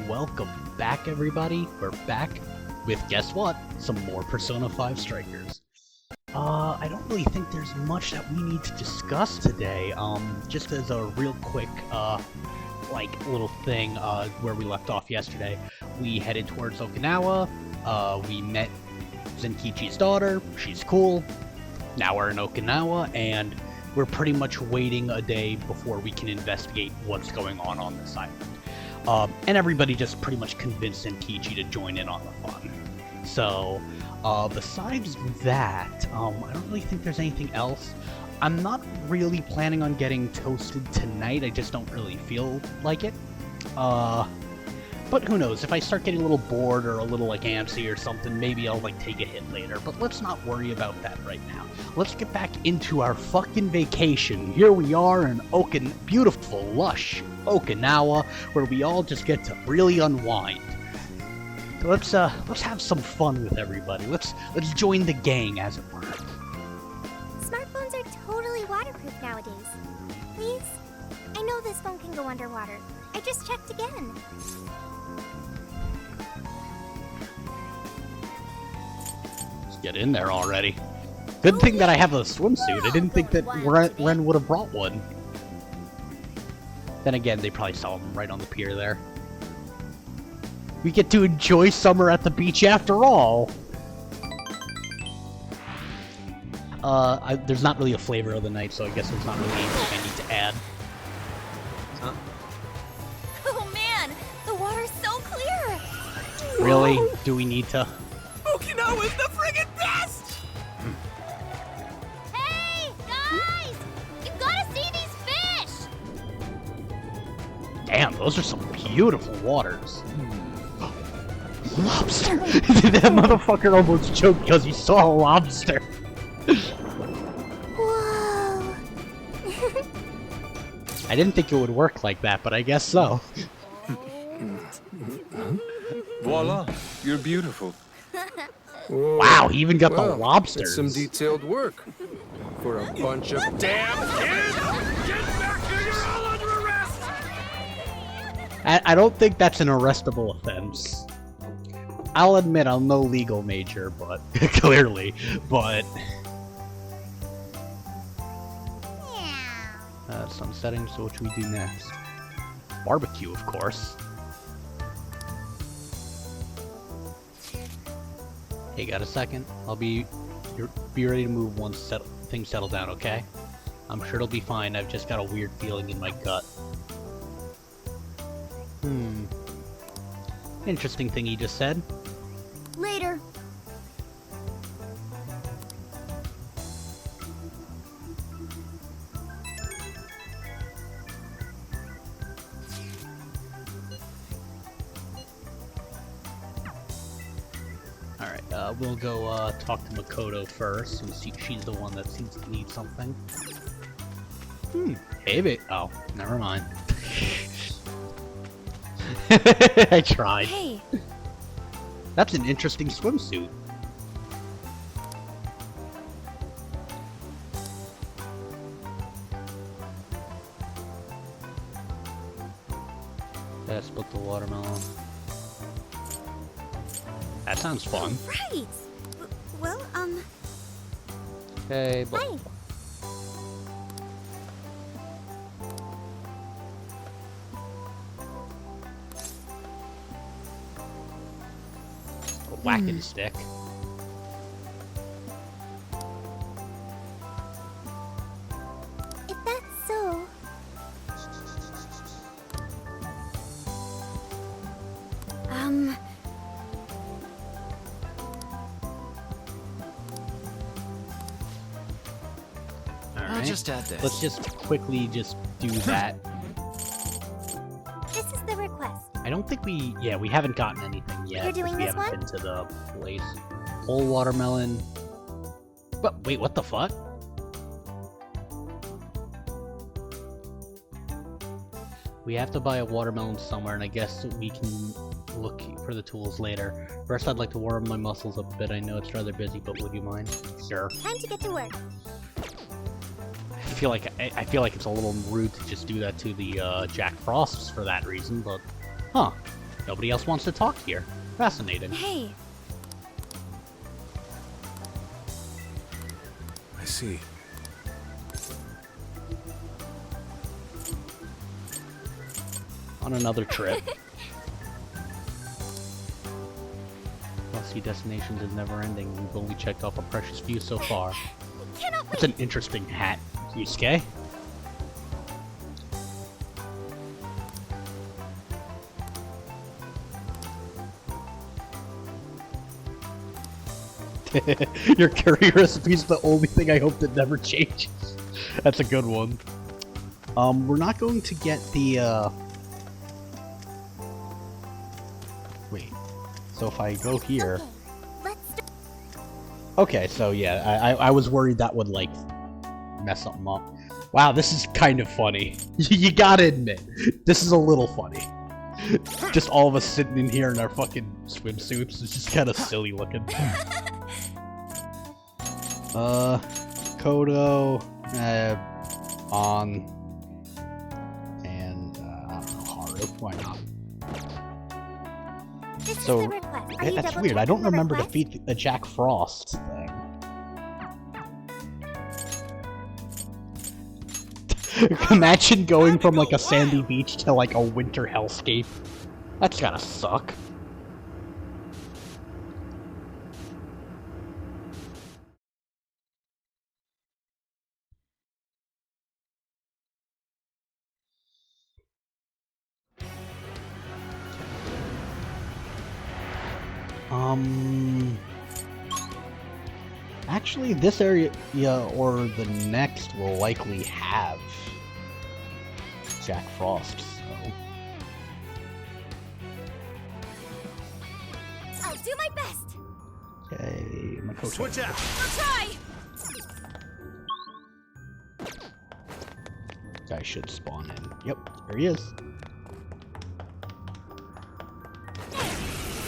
and welcome back, everybody. We're back with, guess what? Some more Persona 5 Strikers. I don't really think there's much that we need to discuss today. Just as a real quick, little thing, where we left off yesterday. We headed towards Okinawa, we met Zenkichi's daughter, she's cool. Now we're in Okinawa, and we're pretty much waiting a day before we can investigate what's going on this island. And everybody just pretty much convinced Zenkichi to join in on the fun. So, besides that, I don't really think there's anything else. I'm not really planning on getting toasted tonight, I just don't really feel like it. But who knows, if I start getting a little bored or a little, antsy or something, maybe I'll, take a hit later. But let's not worry about that right now. Let's get back into our fucking vacation. Here we are in beautiful, lush Okinawa, where we all just get to really unwind. So let's have some fun with everybody. Let's join the gang, as it were. Smartphones are totally waterproof nowadays. Please? I know this phone can go underwater. I just checked again. Let's get in there already. Good thing that I have a swimsuit. I didn't think that Ren would have brought one. Then again, they probably saw them right on the pier there. We get to enjoy summer at the beach after all! There's not really a flavor of the night, so I guess there's not really anything I need to add. Huh? Oh man, the water's so clear! Really? Do we need to? Okinawa's the friggin' best! Hey, guys! You gotta see these fish! Damn, those are some beautiful waters. Lobster! That motherfucker almost choked because he saw a lobster. Whoa! I didn't think it would work like that, but I guess so. Voila, you're beautiful. Wow, he even got the lobsters. That's some detailed work for a bunch of Damn kids! Get back here, you're all under arrest! I don't think that's an arrestable offense. I'll admit I'm no legal major, but clearly, but some settings. So what should we do next? Barbecue, of course. Hey, got a second? Be ready to move once things settle down, okay? I'm sure it'll be fine. I've just got a weird feeling in my gut. Interesting thing he just said. Later. Alright, we'll go talk to Makoto first, since she's the one that seems to need something. Hey, oh, never mind. I tried. Hey. That's an interesting swimsuit. Yeah, split the watermelon. That sounds fun. Right. Well, Hey, but hi. whacking stick. If that's so... I'll just add this. Let's just quickly just do that. This is the request. I don't think we haven't gotten anything yet. You're doing we this haven't one? been to the place. Whole watermelon. But wait, what the fuck? We have to buy a watermelon somewhere, and I guess we can look for the tools later. First, I'd like to warm my muscles up a bit. I know it's rather busy, but would you mind? Sure. Time to get to work. I feel like it's a little rude to just do that to the Jack Frosts for that reason, but huh. Nobody else wants to talk here. Fascinating. Hey, I see. On another trip. Must-see destinations is never ending. We've only checked off a precious few so far. Cannot That's an interesting hat, Yusuke. Your curry recipe's the only thing I hope that never changes. That's a good one. We're not going to get the, Wait. So if I go here... Okay, so yeah, I was worried that would, like, mess something up. Wow, this is kind of funny. You gotta admit, this is a little funny. Just all of us sitting in here in our fucking swimsuits. It's just kind of silly looking. Kodo, On, and, I don't know, Haru. Why not? This is So, the request. Are you that's double weird. I don't checking the remember request? defeat the Jack Frost thing. Imagine going from like a sandy beach to like a winter hellscape. That's gotta suck. Actually, this area or the next will likely have Jack Frost, so... I'll do my best. Okay, Makoto. Switch out. I'll try! Guy should spawn in. Yep, there he is.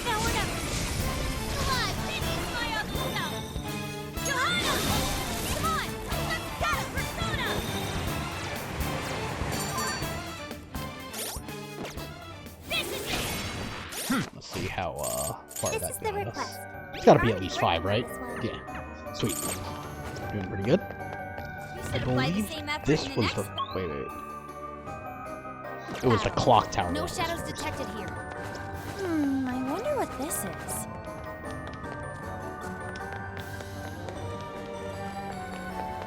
Now or never. Come on, finish my Okinawa. Johanna! Come on, let's get it, Persona! This is it. Let's see how far This that is the got us. request. It's gotta be You're at least already 5, right? working on this one. Yeah. Sweet. Doing pretty good. I believe this was the... Wait. It was the clock tower. No shadows detected here. I wonder what this is.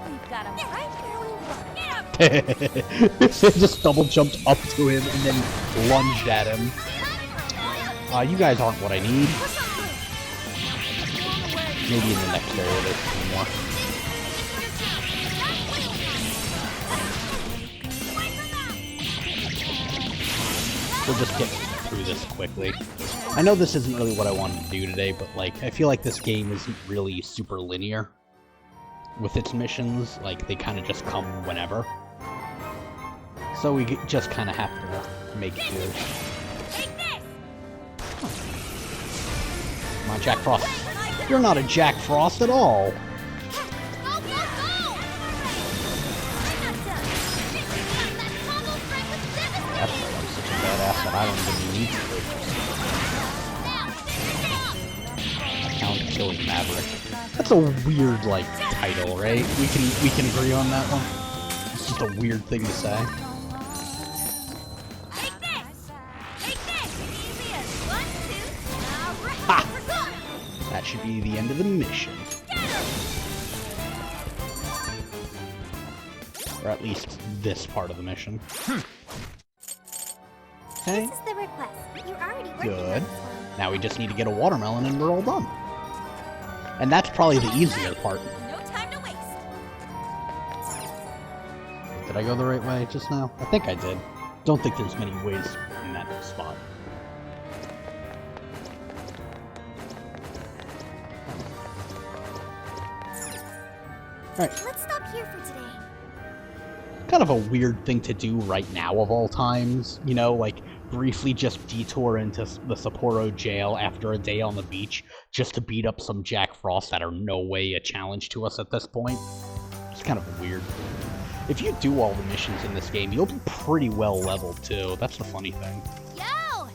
We've got him right where we want. Get him! They just double jumped up to him and then lunged at him. You guys aren't what I need. Maybe in the next area there's some more. We'll just get through this quickly. I know this isn't really what I wanted to do today, but like, I feel like this game isn't really super linear with its missions. Like, they kind of just come whenever. So we just kind of have to make do. Come on, Jack Frost. You're not a Jack Frost at all. That's right, I'm such a badass that I don't even need to. Count Killing Maverick. That's a weird, like, title, right? We can agree on that one. It's just a weird thing to say. Ha! That should be the end of the mission. Or at least this part of the mission. Okay, This is the request. You're already working good. on this one. Now we just need to get a watermelon and we're all done. And that's probably the easier part. No time to waste. Did I go the right way just now? I think I did. Don't think there's many ways in that spot. Alright, Let's stop here for today. kind of a weird thing to do right now of all times. You know, like, briefly just detour into the Sapporo jail after a day on the beach just to beat up some Jack Frost that are no way a challenge to us at this point. It's kind of weird. If you do all the missions in this game, you'll be pretty well leveled too. That's the funny thing. Yo!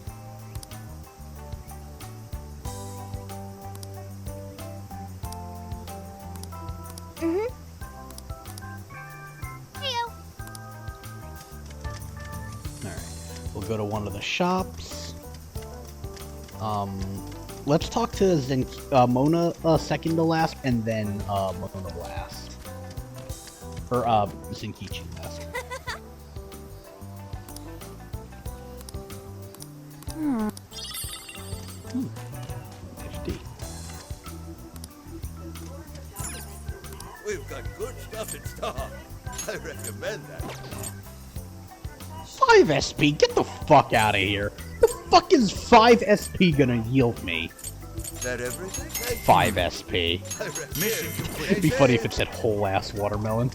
Alright. We'll go to one of the shops. Let's talk to Mona second to last, and then Mona last. Or Zenkichi last. Hmm. 50. We've got good stuff in stock. I recommend that. 5 SP? Get the fuck out of here. The fuck is 5 SP gonna yield me? Is that everything? 5 SP. Mission complete. It'd be funny if it said whole ass watermelon.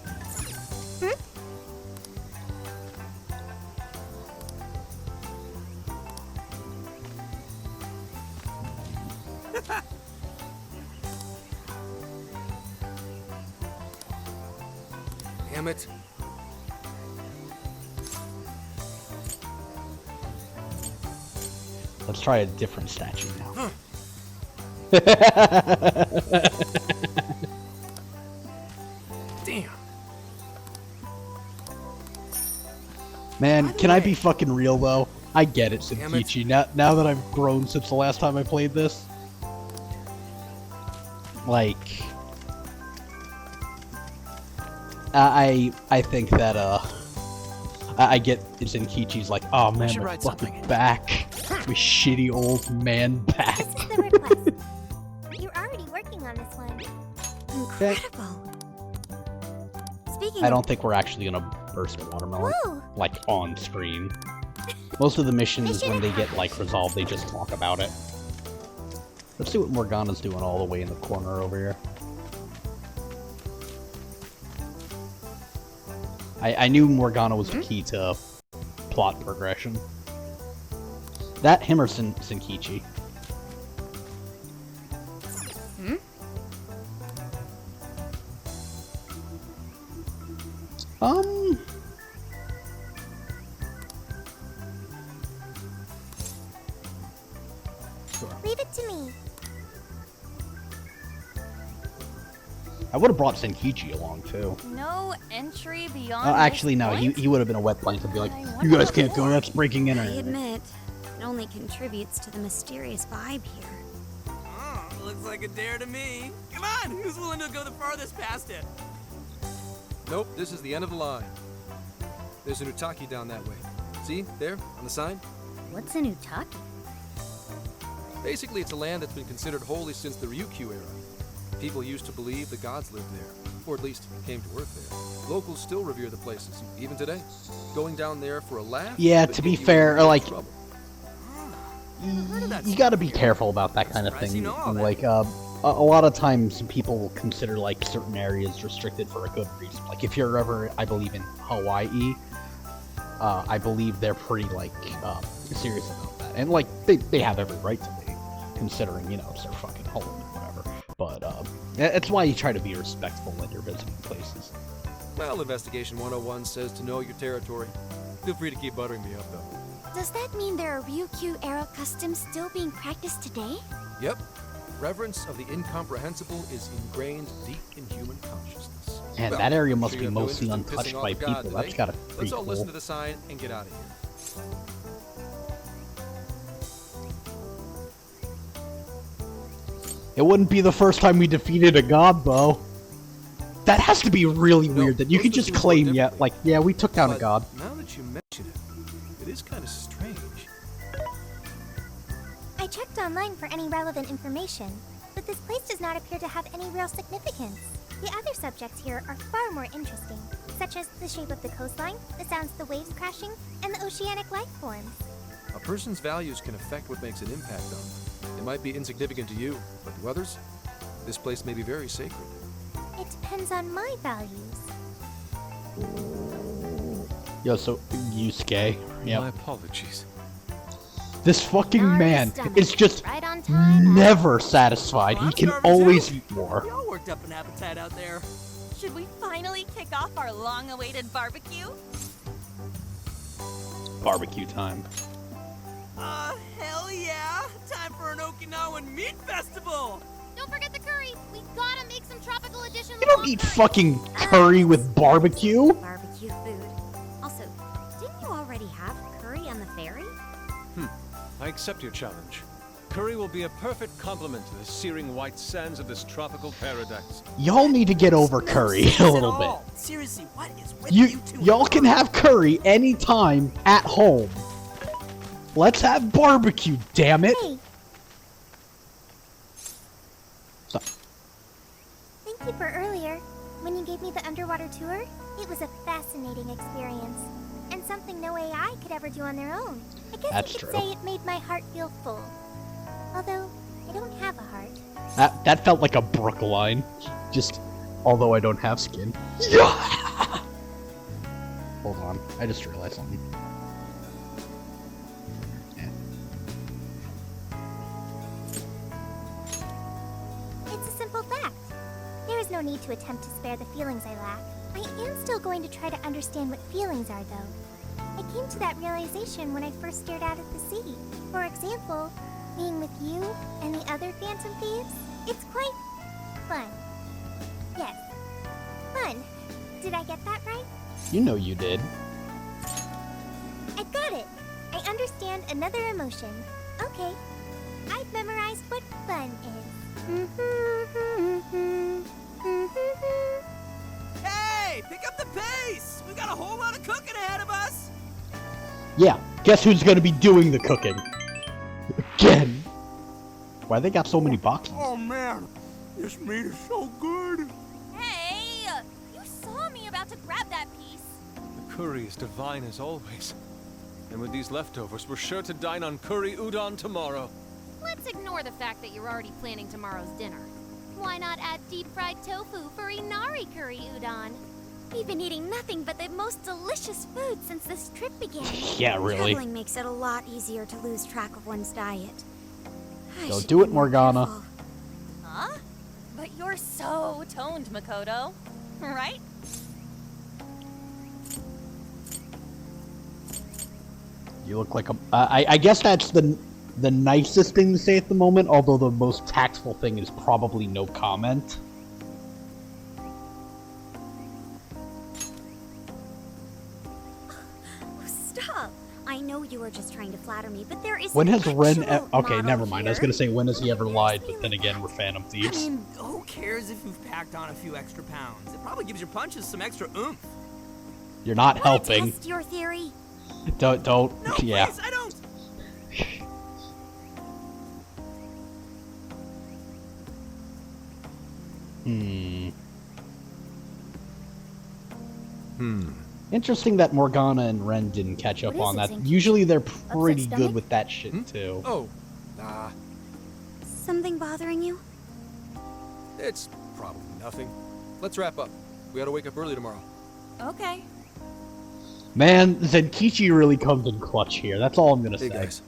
Damn it. Let's try a different statue now. Damn. Man, can I be fucking real though? I get it, Damn it. Zenkichi. Now that I've grown since the last time I played this, like, I think that I get Zenkichi's like, oh man, should my write fucking something. back, my shitty old man back. This is the request. You're already working on this one. Incredible. Speaking I don't think we're actually gonna burst a watermelon, Whoa! like, on screen. Most of the missions, Mission when they get, like, accomplished. resolved, they just talk about it. Let's see what Morgana's doing all the way in the corner over here. I knew Morgana was the key to plot progression. That, him or Zenkichi. Leave it to me. I would have brought Zenkichi along too. No entry beyond. Oh, actually, this no. point? He would have been a wet blanket and be like, I "You wonder guys what can't it go. was." That's breaking in." I admit, it only contributes to the mysterious vibe here. Oh, looks like a dare to me. Come on, who's willing to go the farthest past it? Nope, this is the end of the line. There's an Utaki down that way. See, there, on the sign? What's an Utaki? Basically, it's a land that's been considered holy since the Ryukyu era. People used to believe the gods lived there, or at least came to Earth there. Locals still revere the places, even today. Going down there for a laugh... Yeah, could to get be you fair, in like, trouble. you gotta be careful about that kind of Surprised thing. you know all that. Like, a lot of times people consider, like, certain areas restricted for a good reason. Like, if you're ever, I believe, in Hawaii, I believe they're pretty, like, serious about that. And, like, they have every right to be, considering, you know, it's their fucking home and whatever. But, that's why you try to be respectful when you're visiting places. Well, Investigation 101 says to know your territory. Feel free to keep buttering me up, though. Does that mean there are Ryukyu-era customs still being practiced today? Yep. Reverence of the incomprehensible is ingrained deep in human consciousness. And Well, that area I'm must sure be you have no mostly interest in untouched pissing by off God people. That's today. gotta be Let's pretty all cool. listen to the sign and get out of here. It wouldn't be the first time we defeated a god, though. That has to be really weird that you those could two just seem to claim, work yeah, differently. like, yeah, we took down a But god. now that you mention it, it is kind of strange. I checked online for any relevant information, but this place does not appear to have any real significance. The other subjects here are far more interesting, such as the shape of the coastline, the sounds of the waves crashing, and the oceanic life forms. A person's values can affect what makes an impact on them. It might be insignificant to you, but to others, this place may be very sacred. It depends on my values. Yo, so, Yusuke, My yeah. apologies. This fucking Darn man stomach. is just Right on time. never satisfied. Well, He I'm can starving always too. eat more. We all worked up an appetite out there. Should we finally kick off our long-awaited barbecue? Barbecue time. Hell yeah! Time for an Okinawan meat festival! Don't forget the curry. We gotta make some tropical edition. You don't eat fucking curry with barbecue. Barbecue food. Also, Didn't you already have curry on the ferry? I accept your challenge. Curry will be a perfect complement to the searing white sands of this tropical paradise. Y'all need to get over curry a little bit. Seriously, what is with you two? Y'all can have curry anytime at home. Let's have barbecue, damn it. Hey, Stop. thank you for earlier. When you gave me the underwater tour, it was a fascinating experience. And something no AI could ever do on their own. I guess That's you could true. say it made my heart feel full. Although, I don't have a heart. That felt like a Brook line. Just, although I don't have skin. Yeah! Hold on, I just realized something. Yeah. It's a simple fact. There is no need to attempt to spare the feelings I lack. I am still going to try to understand what feelings are, though. I came to that realization when I first stared out at the sea. For example, being with you and the other Phantom Thieves, it's quite fun. Yes, fun. Did I get that right? You know you did. I got it. I understand another emotion. Okay, I've memorized what fun is. Hey, pick up the pace! We got a whole lot of cooking ahead of us! Yeah, guess who's gonna be doing the cooking? Again! Why they got so many boxes? Oh man, this meat is so good! Hey! You saw me about to grab that piece. The curry is divine as always. And with these leftovers, we're sure to dine on curry udon tomorrow. Let's ignore the fact that you're already planning tomorrow's dinner. Why not add deep-fried tofu for Inari curry udon? We've been eating nothing but the most delicious food since this trip began. Yeah, really. Traveling makes it a lot easier to lose track of one's diet. I Don't should do be it, more Morgana. careful. Huh? But you're so toned, Makoto. Right? You look like a. I guess that's the nicest thing to say at the moment. Although the most tactful thing is probably no comment. Oh, stop! I know you were just trying to flatter me, but there is When has Ren? actual Okay, model never mind. I was here. gonna say when has he ever lied, but then again, we're Phantom I Thieves. mean, who cares if you've packed on a few extra pounds? It probably gives your punches some extra oomph. You're not Wanna helping. Test your theory. Don't. No, Yeah. please, I don't! Interesting that Morgana and Ren didn't catch up What is on it, that. Zinky? Usually they're pretty Upset good stomach? with that shit too. Oh, nah, Something bothering you? it's probably nothing. Let's wrap up. We gotta wake up early tomorrow. Okay. Man, Zenkichi really comes in clutch here. That's all I'm gonna Hey say. guys,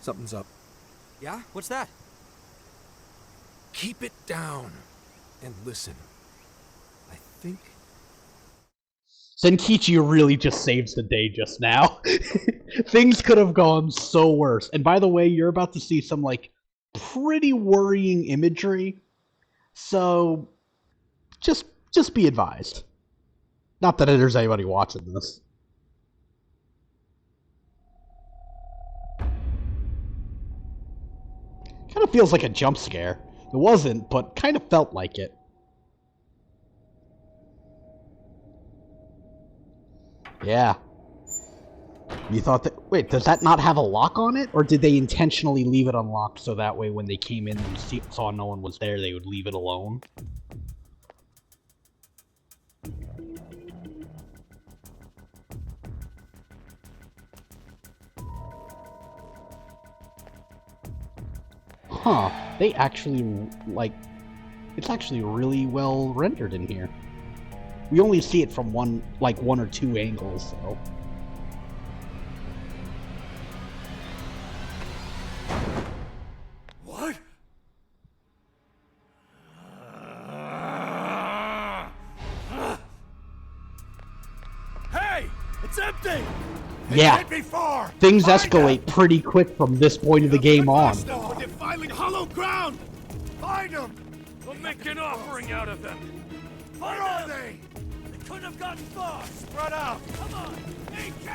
something's up. Yeah? What's that? Keep it down and listen. I think Zenkichi really just saves the day just now. Things could have gone so worse. And by the way, you're about to see some like pretty worrying imagery. So just be advised. Not that there's anybody watching this. Kind of feels like a jump scare. It wasn't, but kind of felt like it. Yeah. You thought that... Wait, does that not have a lock on it? Or did they intentionally leave it unlocked so that way when they came in and saw no one was there, they would leave it alone? Huh. They actually, like... It's actually really well rendered in here. We only see it from one or two angles, so... What? Hey! It's empty! It Yeah. can't be far! Things Find escalate pretty quick from this point of the game on. We're defiling hollow ground! Find them! We'll make an offering out of them. Where are they? They couldn't have gotten far. Spread out! Come on. Be careful!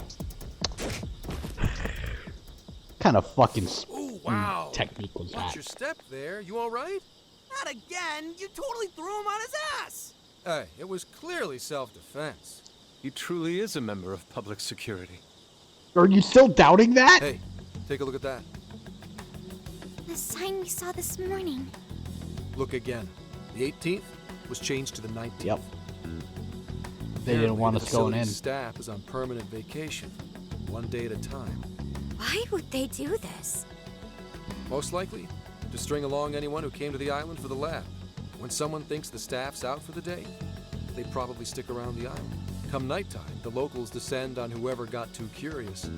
kind of fucking Oh, wow. technique was Watch that? your step there. You all right? Not again! You totally threw him on his ass! Hey, it was clearly self-defense. He truly is a member of public security. Are you still doubting that? Hey, take a look at that. The sign we saw this morning. Look again. The 18th was changed to the 19th. Yep. They didn't want us going in. The staff is on permanent vacation, one day at a time. Why would they do this? Most likely, to string along anyone who came to the island for the lab. When someone thinks the staff's out for the day, they probably stick around the island. Come nighttime, the locals descend on whoever got too curious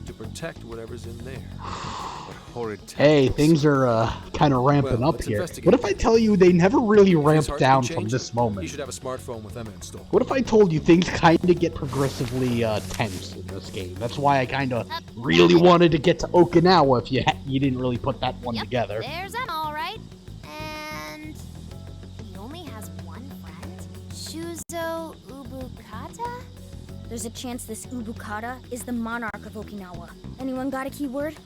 to protect whatever's in there. What horrid Hey, tactics. things are kind of ramping Well, up let's here. investigate What if I that. tell you they never really If his ramped heart down can from change, this He moment? should have a smartphone with Emma installed. What if I told you things kind of get progressively tense in this game? That's why I kind of really wanted to get to Okinawa if you didn't really put that one Yep, together. there's Emma, all right. And he only has one friend? Shuzo Ubukata? There's a chance this Ubukata is the monarch of Okinawa. Anyone got a keyword?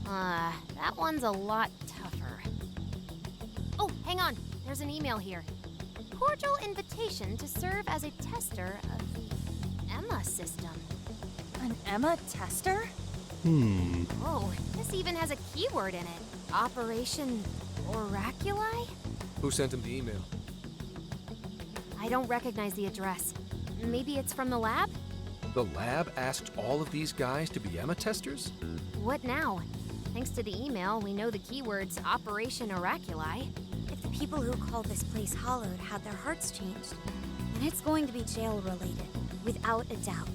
That one's a lot tougher. Oh, hang on. There's an email here. Cordial invitation to serve as a tester of the Emma system. An Emma tester? Oh, this even has a keyword in it. Operation Oraculi? Who sent him the email? I don't recognize the address. Maybe it's from the lab? The lab asked all of these guys to be Emma testers? What now? Thanks to the email, we know the keyword's Operation Oraculi. If the people who call this place hallowed had their hearts changed, then it's going to be jail-related, without a doubt.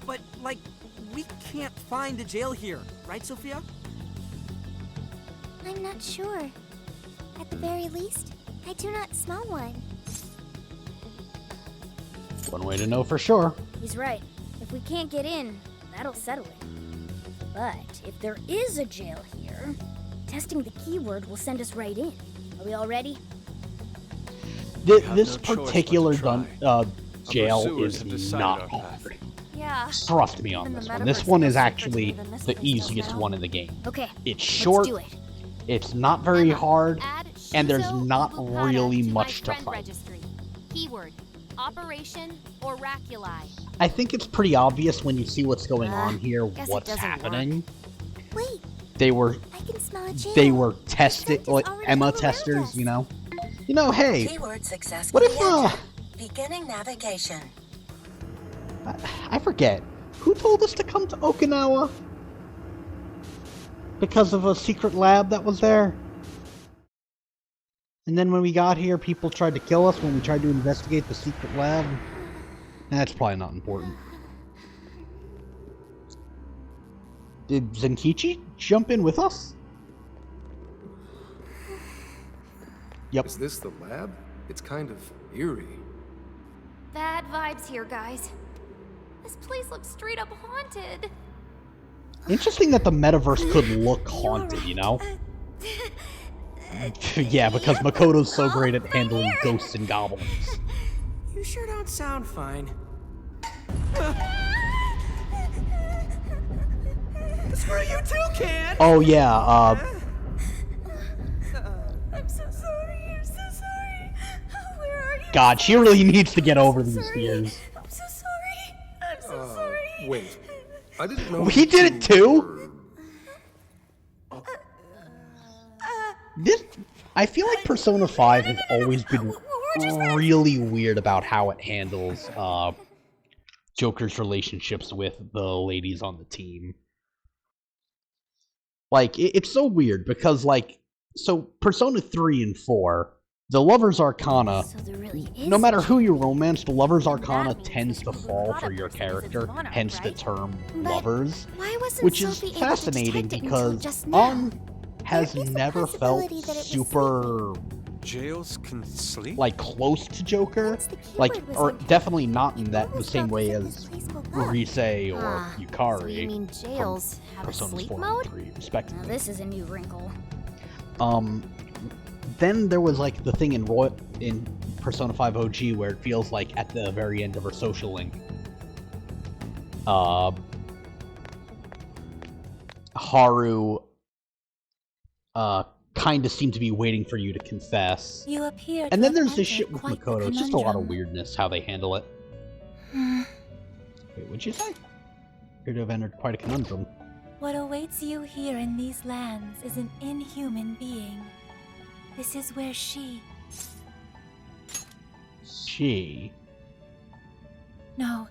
But, like, we can't find a jail here, right, Sophia? I'm not sure. At the very least, I do not smell one. One way to know for sure. He's right. If we can't get in, that'll settle it. But if there is a jail here, testing the keyword will send us right in. Are we all ready? have This no choice but to particular try. jail pursuers have is decided not our path. hard. Yeah. Trust me on Even the this one. This metaverse one feels is safer to actually me than this the place does easiest now. one in the game. Okay, It's short, let's do it. it's not very Emma, hard, add and there's Shuzo not Ubukata really to much my to friend find. registry. Keyword Operation Oraculi. I think it's pretty obvious when you see what's going on here, guess it what's doesn't work. happening. Wait, They were I can smell a jail. they were tested Scent is like already Emma all around testers, us. you know. You know, hey, Keyword successfully what if entered. Beginning navigation. I forget who told us to come to Okinawa because of a secret lab that was there. And then when we got here, people tried to kill us when we tried to investigate the secret lab. That's probably not important. Did Zenkichi jump in with us? Yep. Is this the lab? It's kind of eerie. Bad vibes here, guys. This place looks straight up haunted. Interesting that the metaverse could look haunted, you know? Yeah, because Makoto's so great at handling ghosts and goblins. You sure don't sound fine. Screw you too, Can! Oh yeah, I'm so sorry, I'm so sorry. Where are you? God, she really needs to get over these fears. I'm so sorry. I'm so sorry. Wait. I didn't know. He did it too? This, I feel like Persona 5 has always been really weird about how it handles Joker's relationships with the ladies on the team. Like, it's so weird because, like, so Persona 3 and 4, the Lover's Arcana, So there really is no matter a who you romance, the Lover's Arcana means tends to this fall Ubukata for your person is its character, monarch, hence the right? term But lovers, why wasn't which is Sophie able to fascinating detect it until because just now? has There is a never felt possibility that it was super Jails can sleep? like close to Joker, Once the keyword like, was or entered, definitely not in it that the almost same felt way as if as this place woke up. Rise or Ah, Yukari. So you mean jails have a Personas sleep 4 mode? and 3, Now respectively. this is a new wrinkle. Then there was like the thing in Persona 5 OG where it feels like at the very end of her social link, Haru kind of seem to be waiting for you to confess. You appear to And then have there's this entered shit with quite the Makoto. It's just a lot of conundrum. weirdness how they handle it. Wait, what'd you say? Appear to have entered quite a conundrum. What awaits you here in these lands is an inhuman being. This is where she... She. No,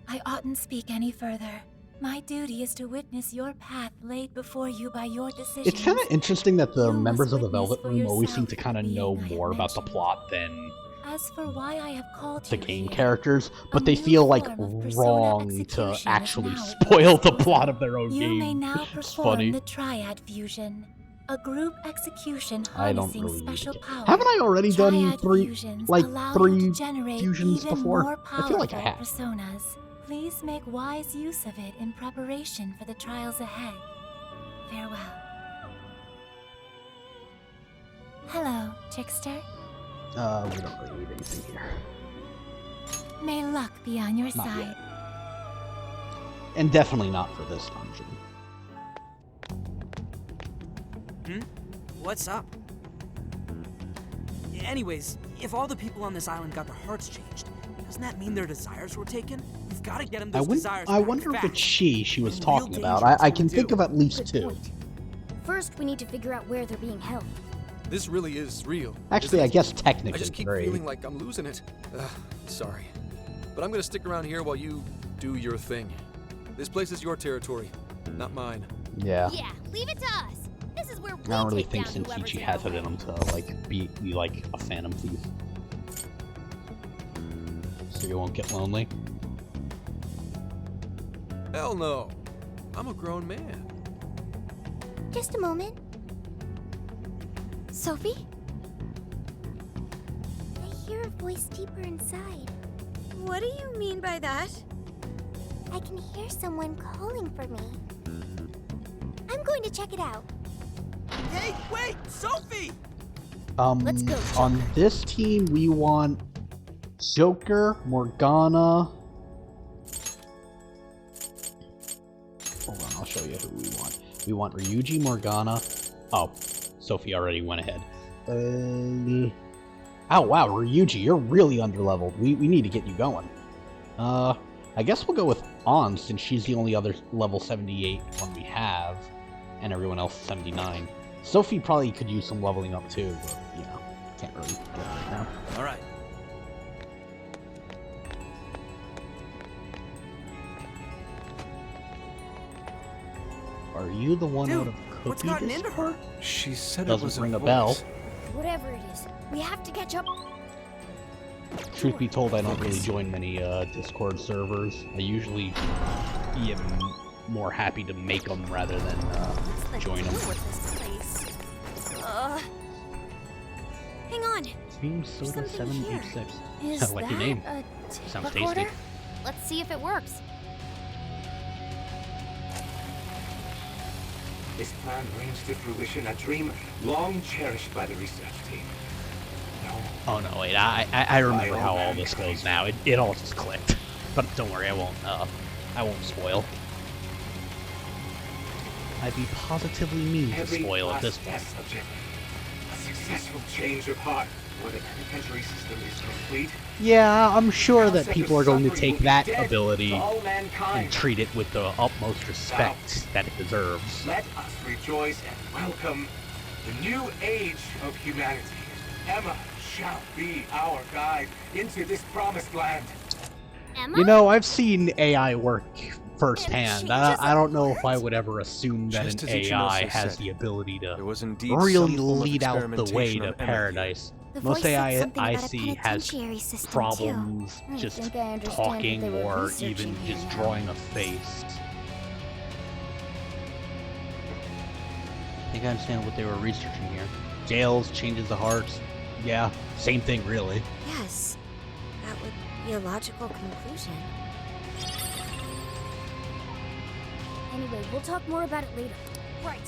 I oughtn't speak any further. My duty is to witness your path laid before you by your decisions. It's kind of interesting that the You must members of the witness Velvet for Room always seem yourself to kind of the know being I have more about the mentioned. plot than As for why I have called the you game here, characters, but a they new feel like form of persona wrong to execution is actually now at spoil your the disposal. plot of their own You game. may now It's perform funny. the Triad Fusion, a group execution I don't harnessing really need special to. power. Haven't I already done Triad three, fusions like allow three you to generate fusions even before? more I feel like I powerful have. personas. Please make wise use of it in preparation for the trials ahead. Farewell. Hello, Trickster. We don't really need anything here. May luck be on your Not side. And definitely not for this dungeon. What's up? Anyways, if all the people on this island got their hearts changed, doesn't that mean their desires were taken? We've got to get them those desires I back wonder fast. which she was In real talking about. danger I until can we think do. of at least Good two. point. First, we need to figure out where they're being held. This really is real. Actually, isn't I it? guess I technically just keep three. feeling like I'm losing it. Sorry. But I'm gonna stick around here while you do your thing. This place is your territory, not mine. Yeah. Yeah, leave it to us. This is where we I don't really take think down since whoever's Ichi in has our it in way. him to like be like a phantom thief. So you won't get lonely. Hell no. I'm a grown man. Just a moment. Sophie? I hear a voice deeper inside. What do you mean by that? I can hear someone calling for me. I'm going to check it out. Hey, wait, Sophie! Let's go, On this team, we want Joker, Morgana. Hold on, I'll show you who we want. We want Ryuji, Morgana. Oh, Sophie already went ahead. Oh wow, Ryuji, you're really underleveled. We need to get you going. I guess we'll go with An since she's the only other level 78 one we have, and everyone else is 79. Sophie probably could use some leveling up too, but you know, can't really get it right now. All right. Are you the one out Dude, of what's Cookie gotten into her? She said it Doesn't was ring a voice. bell. Whatever it is, we have to catch up. Truth be told, I don't really join many Discord servers. I usually am more happy to make them rather than join them. Hang on. Team Soda something here. 786. Is like that your name. a Sounds tape tasty. recorder? Let's see if it works. This plan brings to fruition a dream long cherished by the research team. No, Oh no, wait, I remember how all this goes now. It all just clicked. But don't worry, I won't spoil. I'd be positively mean to every spoil at last this point. test objective. A successful change of heart where the penitentiary system is complete. Yeah, I'm sure Now that set people of are going to suffering take will be that dead ability to all mankind. and treat it with the utmost respect that it deserves. Let us rejoice and welcome the new age of humanity. Emma shall be our guide into this promised land. Emma? You know, I've seen AI work firsthand. She I don't know if I would ever assume that Just an as Ichinosu AI has said, the ability There to was indeed really some form of lead out the way experimentation to on Emma here. paradise. The Most voice said AI something I about a see has penitentiary system, too. problems I just think I understand what talking they were or researching even here just now. drawing a face. I think I understand what they were researching here. Jails, changes of hearts. Yeah, same thing really. Yes, that would be a logical conclusion. Anyway, we'll talk more about it later. Right.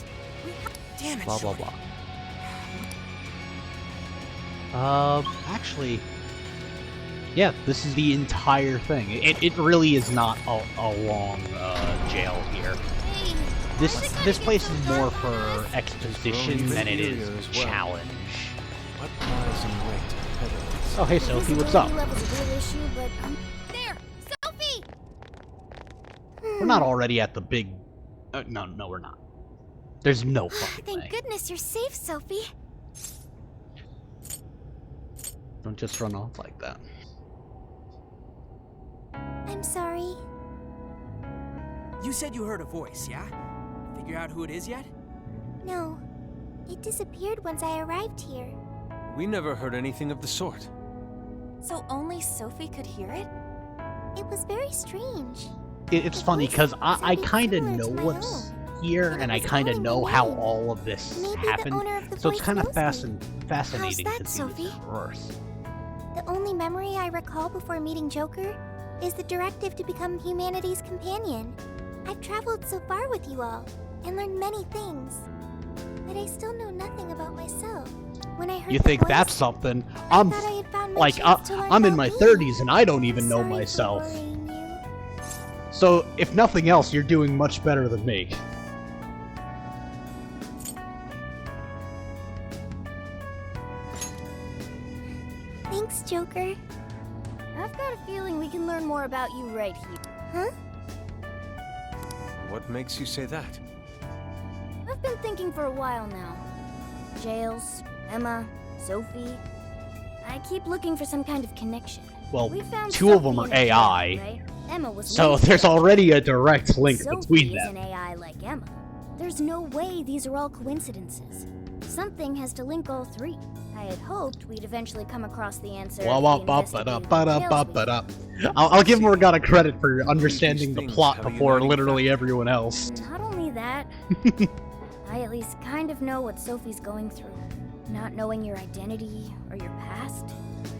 Damn it, Blah blah Shorty. blah. Actually, yeah, this is the entire thing. It really is not a long jail here. Hey, This place is more for exposition than it is challenge. What lies in wait ahead of us? Oh, hey Sophie, what's up? Level's a real issue, but There! Sophie! We're not already at the big... no, we're not. There's no fucking Thank way. goodness you're safe, Sophie. Don't just run off like that. I'm sorry. You said you heard a voice, yeah? Figure out who it is yet? No. It disappeared once I arrived here. We never heard anything of the sort. So only Sophie could hear it? It was very strange. It's funny because I kind of know what's here, and I kind of know how all of this happened, so it's kind of fascinating to see Sophie? this reverse. The only memory I recall before meeting Joker is the directive to become humanity's companion. I've traveled so far with you all, and learned many things. But I still know nothing about myself. When I heard You the think voice, that's something? I thought I had found my chance to learn I'm in about my me. 30s and I don't even know Sorry for myself. worrying you. So, if nothing else, you're doing much better than me. Thanks, Joker. I've got a feeling we can learn more about you right here. Huh? What makes you say that? I've been thinking for a while now. Jails, Emma, Sophie. I keep looking for some kind of connection. Well, We found two of them Sophie are in a jail, AI, right? Emma was so one of there's them. already a direct link Sophie between is them. an AI like Emma. There's no way these are all coincidences. Something has to link all three. I had hoped we'd eventually come across the answer. I'll give Morgana credit for understanding the things plot have a before uniting literally everyone else. Not only that, I at least kind of know what Sophie's going through. Not knowing your identity or your past,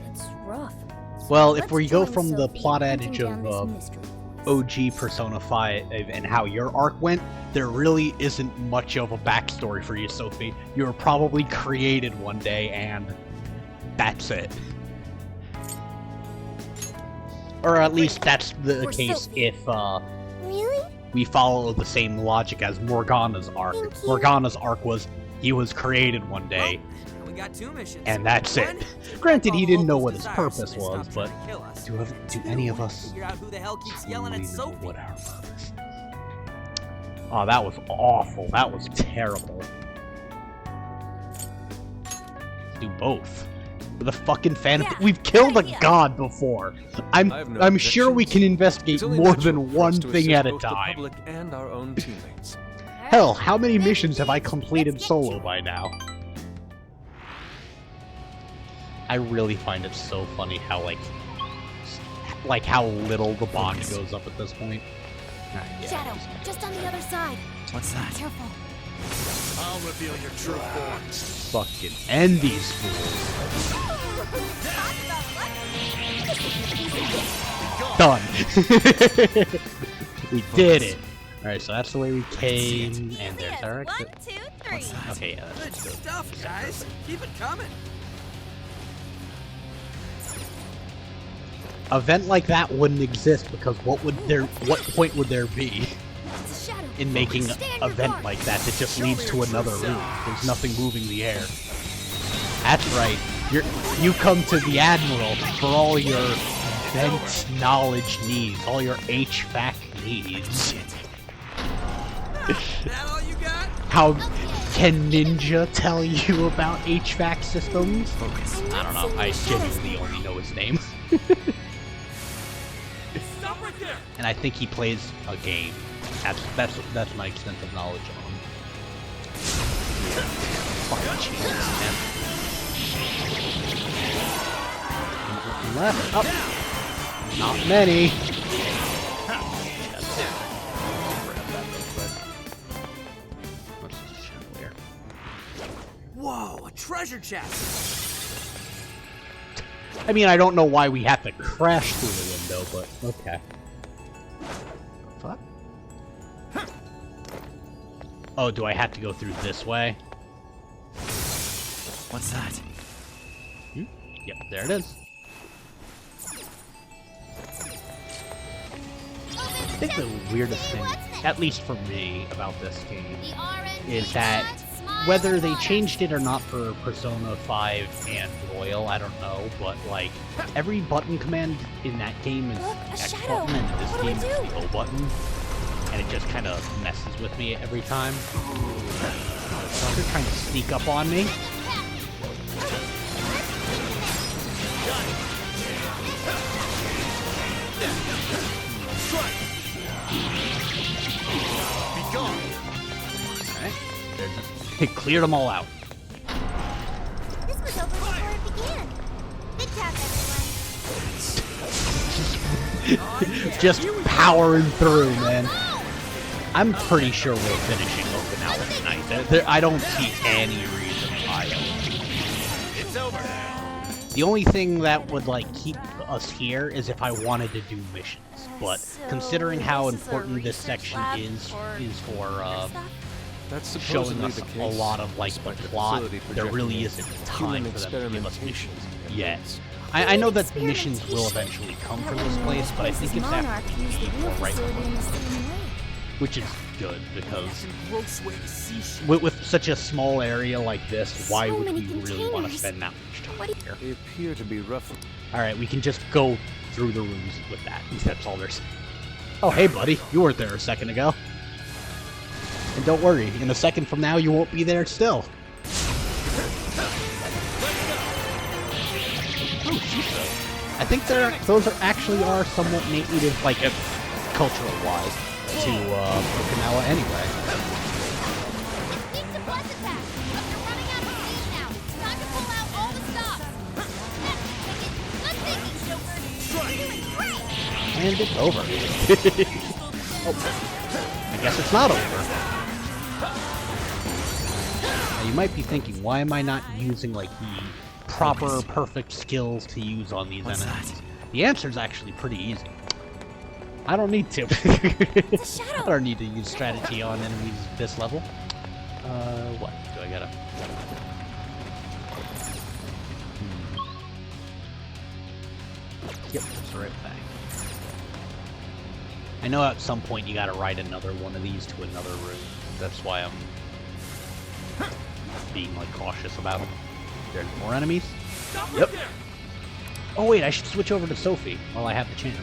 it's rough. So Well, if let's we go join from the Sophie plot in hunting adage down of this mystery voice. OG Persona 5 and how your arc went, there really isn't much of a backstory for you, Sophie. You were probably created one day, and that's it. Or at least that's the case if Really? we follow the same logic as Morgana's arc. Thank you. Morgana's arc was he was created one day, Well, we got 2 missions. and that's One, it. to Granted, track he all didn't know locals' what his desires purpose so they was, stop but trying to kill us. do any of 2, us figure out who the hell keeps yelling at really know Sophie. what our purpose? Oh, that was awful. That was terrible. Do both. With a fucking fan of we've killed a god before. I have no I'm sure we can investigate It's only more natural than for one us to thing assist at a both the time. public and our own teammates. Hell, how many missions have I completed solo by now? I really find it so funny how like how little the bond goes up at this point. Alright, yeah. Shadow, just on the other side. What's that? Careful. I'll reveal your true form. Fucking end these fools. Done. We did it. Alright, so that's the way we came, and there's our exit. 1, 2, 3. Okay, yeah, Good that's good. stuff, guys. Keep it coming. Event like that wouldn't exist because what point would there be It's a shadow. in making an Stand your event guard. like that that just leads to another room? There's nothing moving the air. That's right. You come to the Admiral for all your vent knowledge needs, all your HVAC needs. That all you got? How can Ninja tell you about HVAC systems? I don't know. I genuinely only know his name. Stop right there! And I think he plays a game. That's my extensive knowledge on him. Fucking Jesus, man. Left, up. Not many. What's this chandelier? Whoa, a treasure chest. I mean, I don't know why we have to crash through the window, but okay. Fuck. Oh, do I have to go through this way? What's that? Yep, there it is. think the weirdest thing, at least for me, about this game is that whether they changed it or not for Persona 5 and Royal, I don't know, but like every button command in that game is X button and this game is the O button, and it just kind of messes with me every time. So they're trying to sneak up on me. It cleared them all out. This was over before it began. Good job, everyone. Just powering through, man. I'm pretty sure we're finishing Okinawa tonight. I don't see any reason why. It's over now. The only thing that would like keep us here is if I wanted to do missions. But considering how important this section is for That's showing supposedly us the a case, lot of like the despite the plot, facility there projecting really a isn't time for them to give us missions experimentation. yet. I know that missions will eventually come from this place, but I think it's after the right one, which is good because with such a small area like this, why would we really want to spend that much time here? They appear to be rough. Alright, we can just go through the rooms with that. That's all there's. Oh, hey, buddy. You weren't there a second ago. And don't worry, in a second from now, you won't be there still. Oh, I think those actually are somewhat native, like, cultural-wise, to Okinawa anyway. And it's over. Oh, I guess it's not over. Now, you might be thinking, why am I not using like the proper, perfect skills to use on these enemies? The answer is actually pretty easy. I don't need to. I don't need to use strategy on enemies this level. What do I gotta? Yep, that's the right thing. I know at some point you gotta ride another one of these to another room. That's why I'm being like cautious about them. There's more enemies. Yep. Oh wait, I should switch over to Sophie while I have the chance.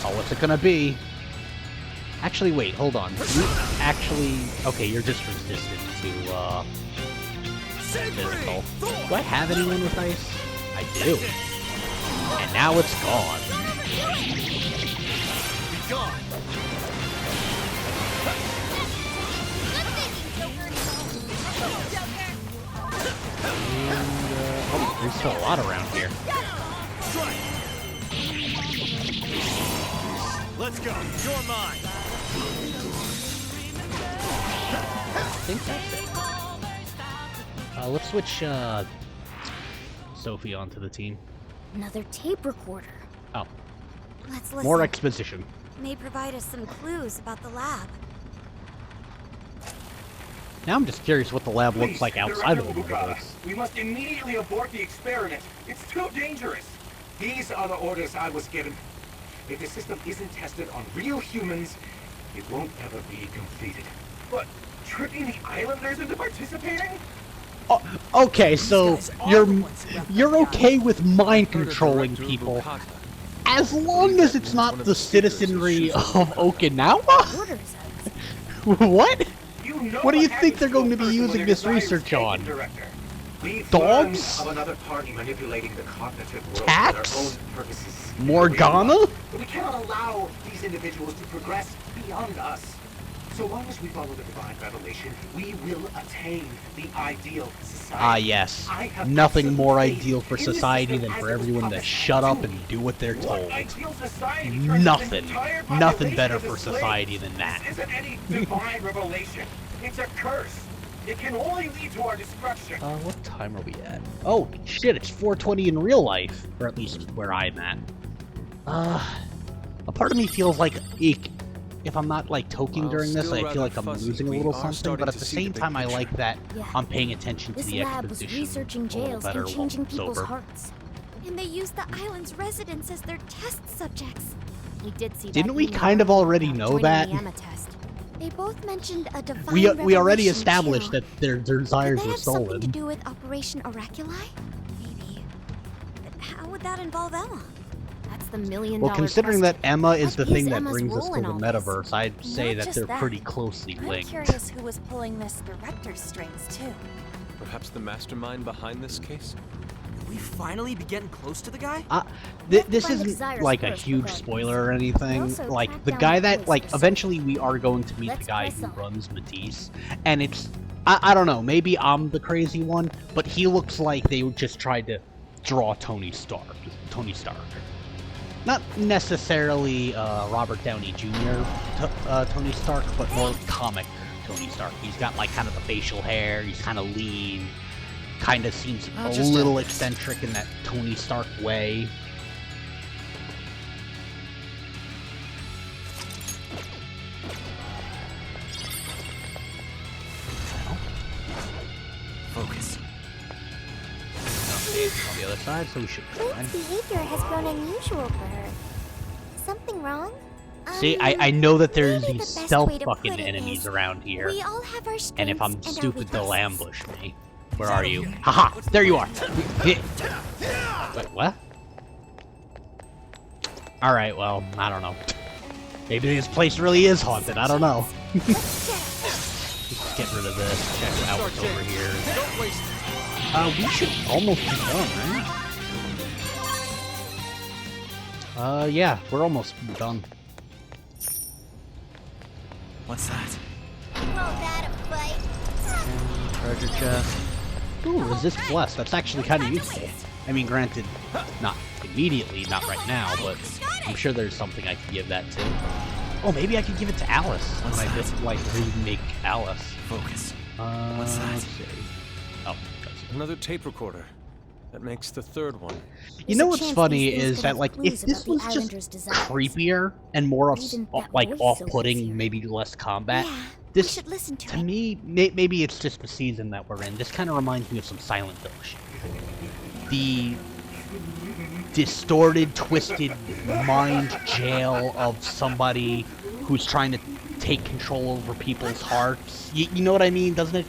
Oh, what's it gonna be? Actually, wait, hold on. You actually... Okay, you're just resistant to, physical. Do I have anyone with ice? I do. And now it's gone. Be gone. And, oh, there's still a lot around here. Let's go. You're mine. I think that's it. Let's switch Sophie onto the team. Another tape recorder. Oh. Let's listen. More exposition. May provide us some clues about the lab. Now I'm just curious what the lab looks like outside of the Director Uga, place. we must immediately abort the experiment. It's too dangerous. These are the orders I was given. If the system isn't tested on real humans, it won't ever be completed. But tricking the islanders into participating? Oh, okay, so you're okay with mind controlling people as long as it's not the citizenry of Okinawa? What? What do you think they're going to be using this research on? Dogs? Of another party manipulating the cognitive world Cats? for their own purposes. Morgana? But we cannot allow these individuals to progress beyond us. So long as we follow the divine revelation, we will attain the ideal society. Ah, yes. Nothing more ideal for society than for everyone to shut up and do what they're told. Nothing. Nothing better for society than that. This isn't any divine revelation. It's a curse. It can only lead to our destruction. What time are we at? Oh, shit, it's 4:20 in real life. Or at least where I'm at. A part of me feels like if I'm not, like, toking during this, I feel like I'm losing a little something, but at the same time, I like that I'm paying attention to the lab was exposition researching jails and changing people's hearts. And they used the island's residents as their test subjects. We did see. Didn't we kind of already know that? The Emma test. They both mentioned a divine We already revelation established too. that their desires Did that were have something to stolen. do with Operation Oraculi? Maybe. But how would that involve Emma? That's the million-dollar Well, considering that question. Emma is the What thing that Emma's brings us role to in the all this? metaverse, I'd say Not that just they're that. pretty closely I'm linked. curious who was pulling Miss Director's strings, too. Perhaps the mastermind behind this case? Could we finally be getting close to the guy? This find the isn't desires like a first, huge regardless. spoiler or anything. also Like, track the down guy that that, place like, for eventually we are going to meet the Let's guy press who on. runs Matisse. And it's, I don't know, maybe I'm the crazy one, but he looks like they just tried to draw Tony Stark. Not necessarily Robert Downey Jr. Tony Stark, but more comic Tony Stark. He's got, like, kind of the facial hair, he's kind of lean, kind of seems a little eccentric in that Tony Stark way. Focus. On the other side, so we should be fine. Clint's behavior has grown unusual for her. Something wrong? See, I know that there's maybe these the best stealth way to fucking put it enemies is, around here. We all have our strengths And if I'm and our stupid, they'll weaknesses. ambush me. Where are you? Haha! There you are! Wait, what? Alright, well, I don't know. Maybe this place really is haunted, I don't know. Let's get rid of this, check out what's over here. We should almost be done, right? Yeah, we're almost done. What's that? Won't that a fight? Treasure chest. Ooh, resist bless. That's actually kind of useful. I mean, granted, not immediately, not right now, but I'm sure there's something I could give that to. Oh, maybe I could give it to Alice when I just, like, remake Alice. Focus. What's that? Let's see. Oh, Another tape recorder. That makes the third one. you know what's funny is that, like, if this was just creepier and more of, like, off-putting, maybe less combat, this, to me, maybe it's just the season that we're in. This kind of reminds me of some Silent Hill shit. The distorted, twisted mind jail of somebody who's trying to take control over people's hearts. You know what I mean, doesn't it?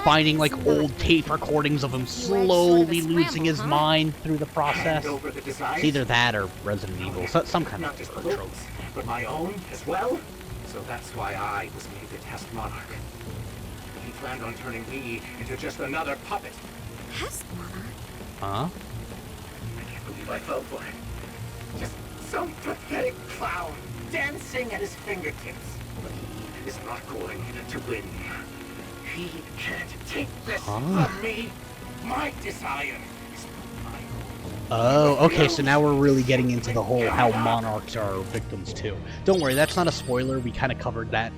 Finding, like, old tape recordings of him slowly losing his mind through the process. It's either that or Resident Evil, some kind of trope. But my own as well. So that's why I was made the test monarch. He planned on turning me into just another puppet. Test monarch? Huh? I can't believe I fell for it. Just some pathetic clown dancing at his fingertips. But he is not going to win. He can't take this from me. My desire is my own. Oh, okay, so now we're really getting into the whole how monarchs are victims too. Don't worry, that's not a spoiler. We kind of covered that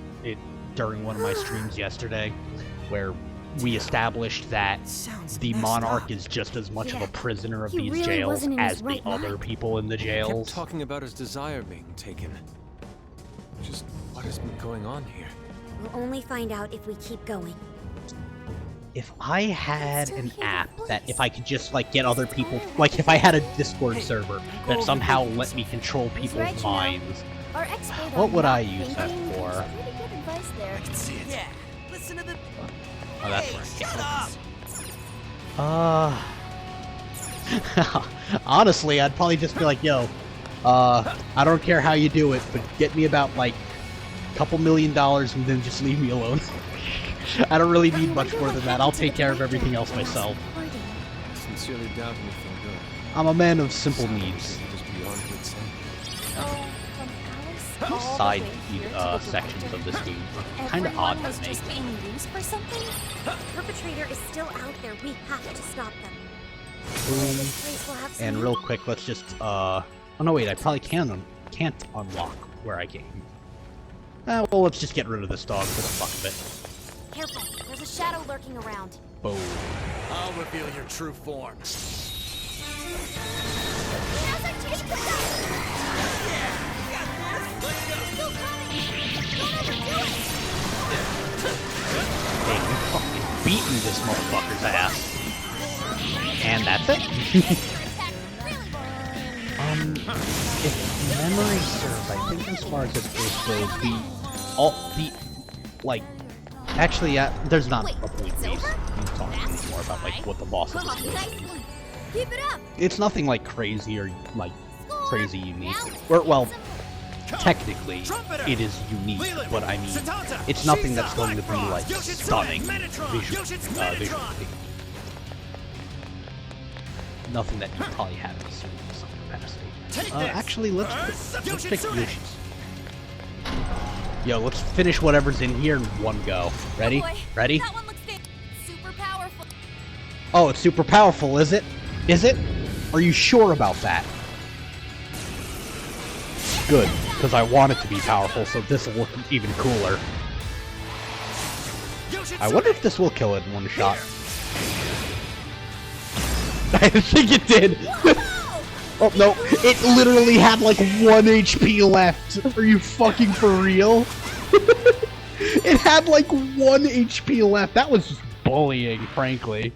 during one of my streams yesterday, where we established that the monarch is just as much of a prisoner of he these really jails wasn't in as his the right other mind. people in the He kept jails. talking about his desire being taken. Just what has been going on here? We'll only find out if we keep going. If I had an app that if I could just, like, get other people, like, if I had a Discord server that somehow let me control people's minds, Our expert what on would I not use that thinking for? gives pretty good advice there. I can see it. Yeah. Listen to the. Oh, that's where I Shut up. honestly, I'd probably just be like, yo, I don't care how you do it, but get me about, like, a couple $1 million and then just leave me alone. I don't really need much more than that. I'll take care of everything else myself. I sincerely doubt anything good. I'm a man of simple needs. Just beyond good sense. These side sections of this game are kind of odd to was me. just being used for something? The perpetrator is still out there. We have to stop them. This place will have some And real quick, let's just, oh no wait, I probably can't unlock where I came. Well, let's just get rid of this dog for the fuck of it. Careful. There's a shadow lurking around. Boom. I'll reveal your true form. Hey, we fucking beaten this motherfucker's ass. And that's it. If memory serves, I think as far as this place goes, actually, yeah, there's not a point in talking anymore about like what the bosses are doing. Keep it up. It's nothing like crazy or like crazy unique. Or, well, technically, it is unique, but I mean, it's nothing that's going to be like stunning visually. Nothing that you probably haven't seen in some capacity. Actually, let's pick Yoshi's. Yo, let's finish whatever's in here in one go. Ready? Ready? That one looks super powerful. Oh, it's super powerful, is it? Is it? Are you sure about that? Good, because I want it to be powerful, so this will look even cooler. I wonder if this will kill it in one shot. I think it did! Oh, no. It literally had like 1 HP left. Are you fucking for real? It had like 1 HP left. That was just bullying, frankly.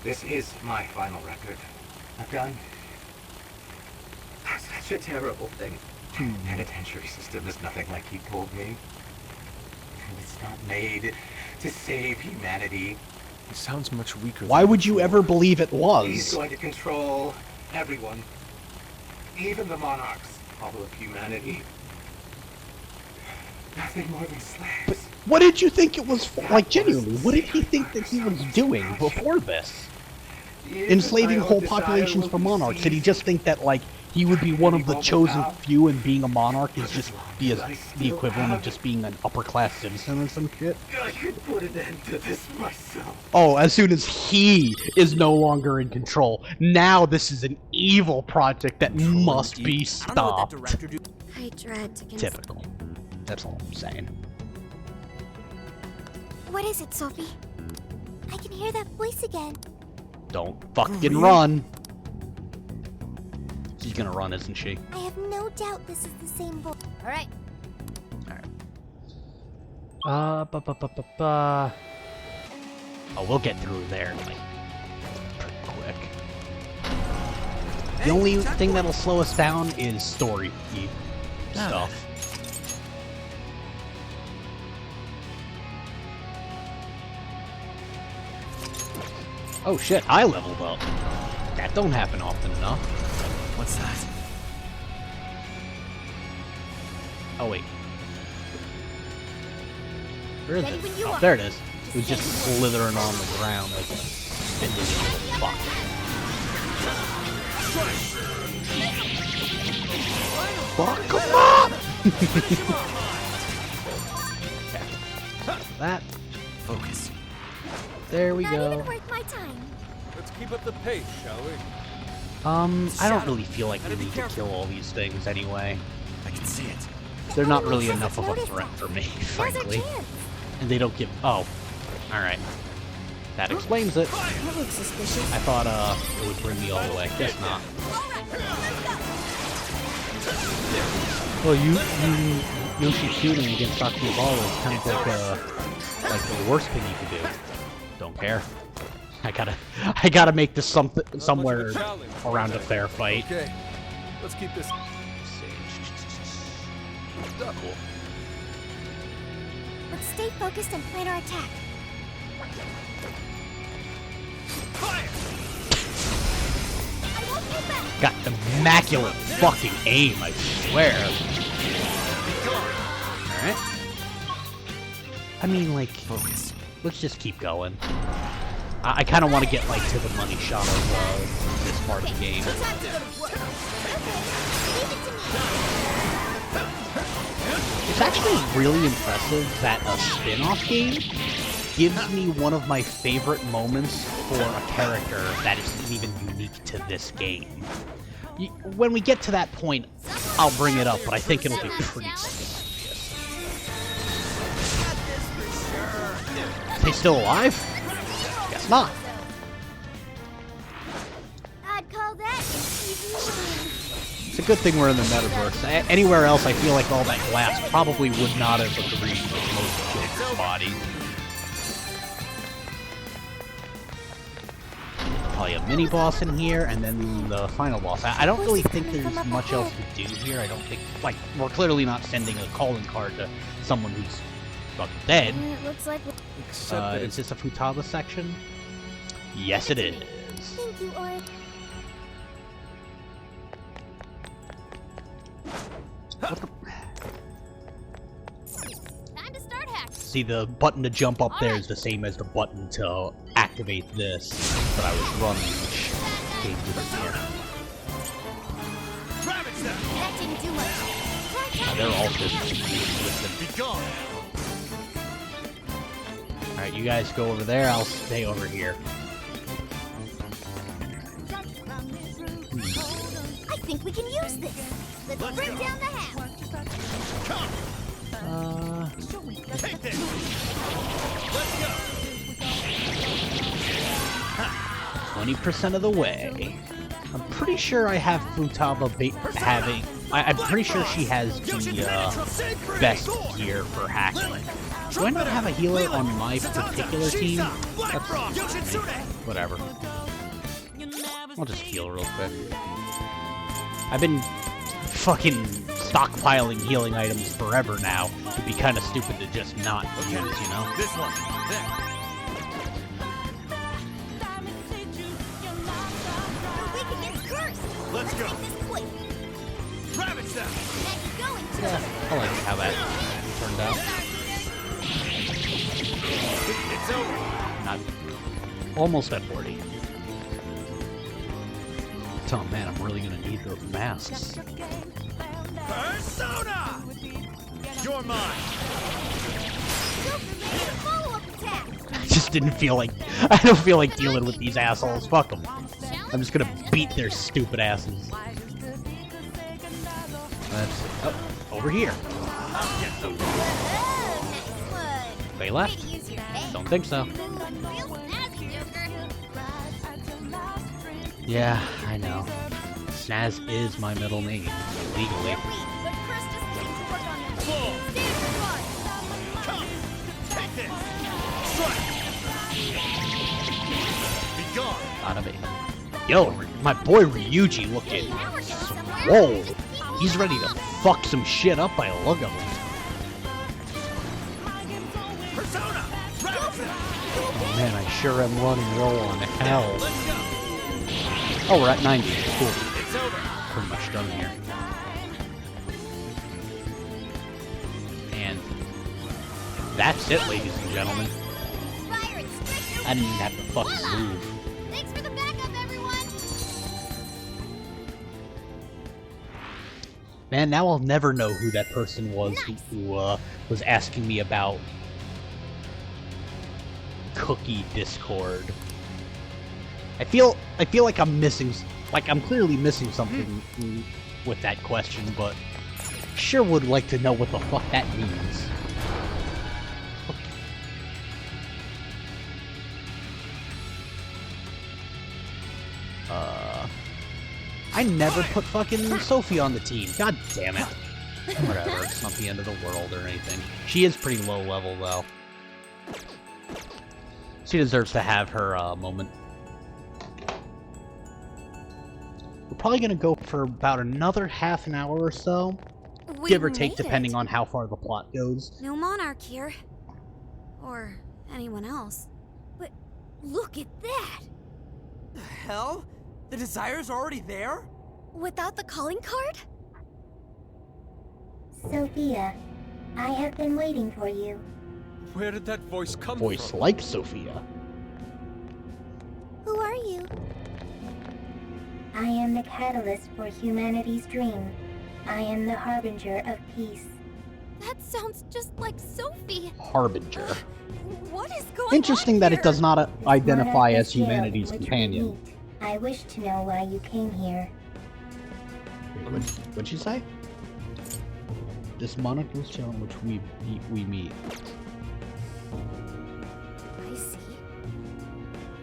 This is my final record. I've done such a terrible thing. Penitentiary system is nothing like he told me. It's not made to save humanity. He sounds much weaker. Why would you ever believe it was? He's going to control everyone. Even the monarchs, all of humanity. Nothing more than slaves. But what did you think it was for? Like, genuinely, what did he think that he was doing before this? Enslaving whole populations for monarchs? Did he just think that, like, he would be one of the chosen few and being a monarch is just the equivalent of just being an upper-class citizen or some shit? I could put an end to this myself. Oh, as soon as he is no longer in control, now this is an evil project that must be stopped. I dread to Typical. That's all I'm saying. What is it, Sophie? I can hear that voice again. Don't fucking run. She's gonna run, isn't she? I have no doubt this is the same voice. All right. Oh, we'll get through there, like, pretty quick. The only thing that'll slow us down is story stuff. Oh shit, I leveled up. That don't happen often enough. What's that? Oh wait. Where is it? Oh, there it is. It was just slithering on the ground like a spindly little fuck. Fuck him up! Okay. That. Focus. There we Not go. even worth my time. Let's keep up the pace, shall we? I don't really feel like we need to kill all these things anyway. I can see it. They're not really enough of a threat for me, frankly. And they don't give. Oh, alright. That explains it. That looks suspicious. I thought it would bring me all the way. Guess not. Well, Yoshi shooting against Dr. Ball is kind of like the worst thing you could do. Don't care. I gotta make this somewhere around a fair fight. Okay, let's keep this. Cool. Let's stay focused and plan our attack. I won't hold back. Got immaculate fucking aim, I swear. Alright. I mean, like, focus. Let's just keep going. I kind of want to get, like, to the money shot of this part of the game. It's actually really impressive that a spin-off game gives me one of my favorite moments for a character that isn't even unique to this game. When we get to that point, I'll bring it up, but I think it'll be pretty obvious. Is he still alive? Guess not. I'd call that It's a good thing we're in the metaverse. Anywhere else, I feel like all that glass probably would not have agreed with most of Joker's body. probably a mini boss in here, and then the final boss. I don't really think there's much else to do here. I don't think, like, we're clearly not sending a calling card to someone who's fucking dead. It looks like. Is this a Futaba section? Yes, it is. Thank you, Ord. What the? Time to start hacking. See, the button to jump up there is the same as the button to activate this that I was running, which came through here. That didn't do much. They're all just be gone. Alright, you guys go over there, I'll stay over here. I think we can use this. Let's bring down the house. Take this. Let's go. 20% of the way. I'm pretty sure I have Futaba having. I'm pretty sure she has the best gear for hacking. Do I not have a healer on my particular team? Whatever. I'll just heal real quick. I've been fucking stockpiling healing items forever now. It'd be kind of stupid to just not use, you know? This one. There. Let's go. Ravage them. Yeah, I like how that turned out. It's over. Not almost at 40. Oh man, I'm really gonna need those masks. Persona! You're mine. I just didn't feel like. I don't feel like dealing with these assholes. Fuck them. I'm just gonna beat their stupid asses. That's over here. They left? Don't think so. Yeah, I know. Snaz is my middle name, legally. Come. Take this. Strike. Be gone. Gotta be. Yo, my boy Ryuji looking swole. He's ready to fuck some shit up by the look of him. Persona. Oh man, I sure am running low on hell. Oh, we're at 90. Cool. It's over. Pretty much done here. And that's it, ladies and gentlemen. I didn't even have to fucking move. Thanks for the backup, everyone. Man, now I'll never know who that person was who was asking me about Cookie Discord. I feel like I'm missing, like I'm clearly missing something with that question, but sure would like to know what the fuck that means. I never put fucking Sophie on the team. God damn it. Whatever, it's not the end of the world or anything. She is pretty low level though. She deserves to have her moment. We're probably gonna go for about another half an hour or so. Give or take, depending on how far the plot goes. No monarch here. Or anyone else. But look at that! The hell? The Desires are already there? Without the calling card? Sophia, I have been waiting for you. Where did that voice come Voice from? like Sophia. Who are you? I am the catalyst for humanity's dream. I am the harbinger of peace. That sounds just like Sophie. Harbinger. What is going Interesting on that here? it does not identify Monarch as of Jail humanity's in which we companion. meet. I wish to know why you came here. Wait, what'd you say? This monarch was jail in which we meet. I see.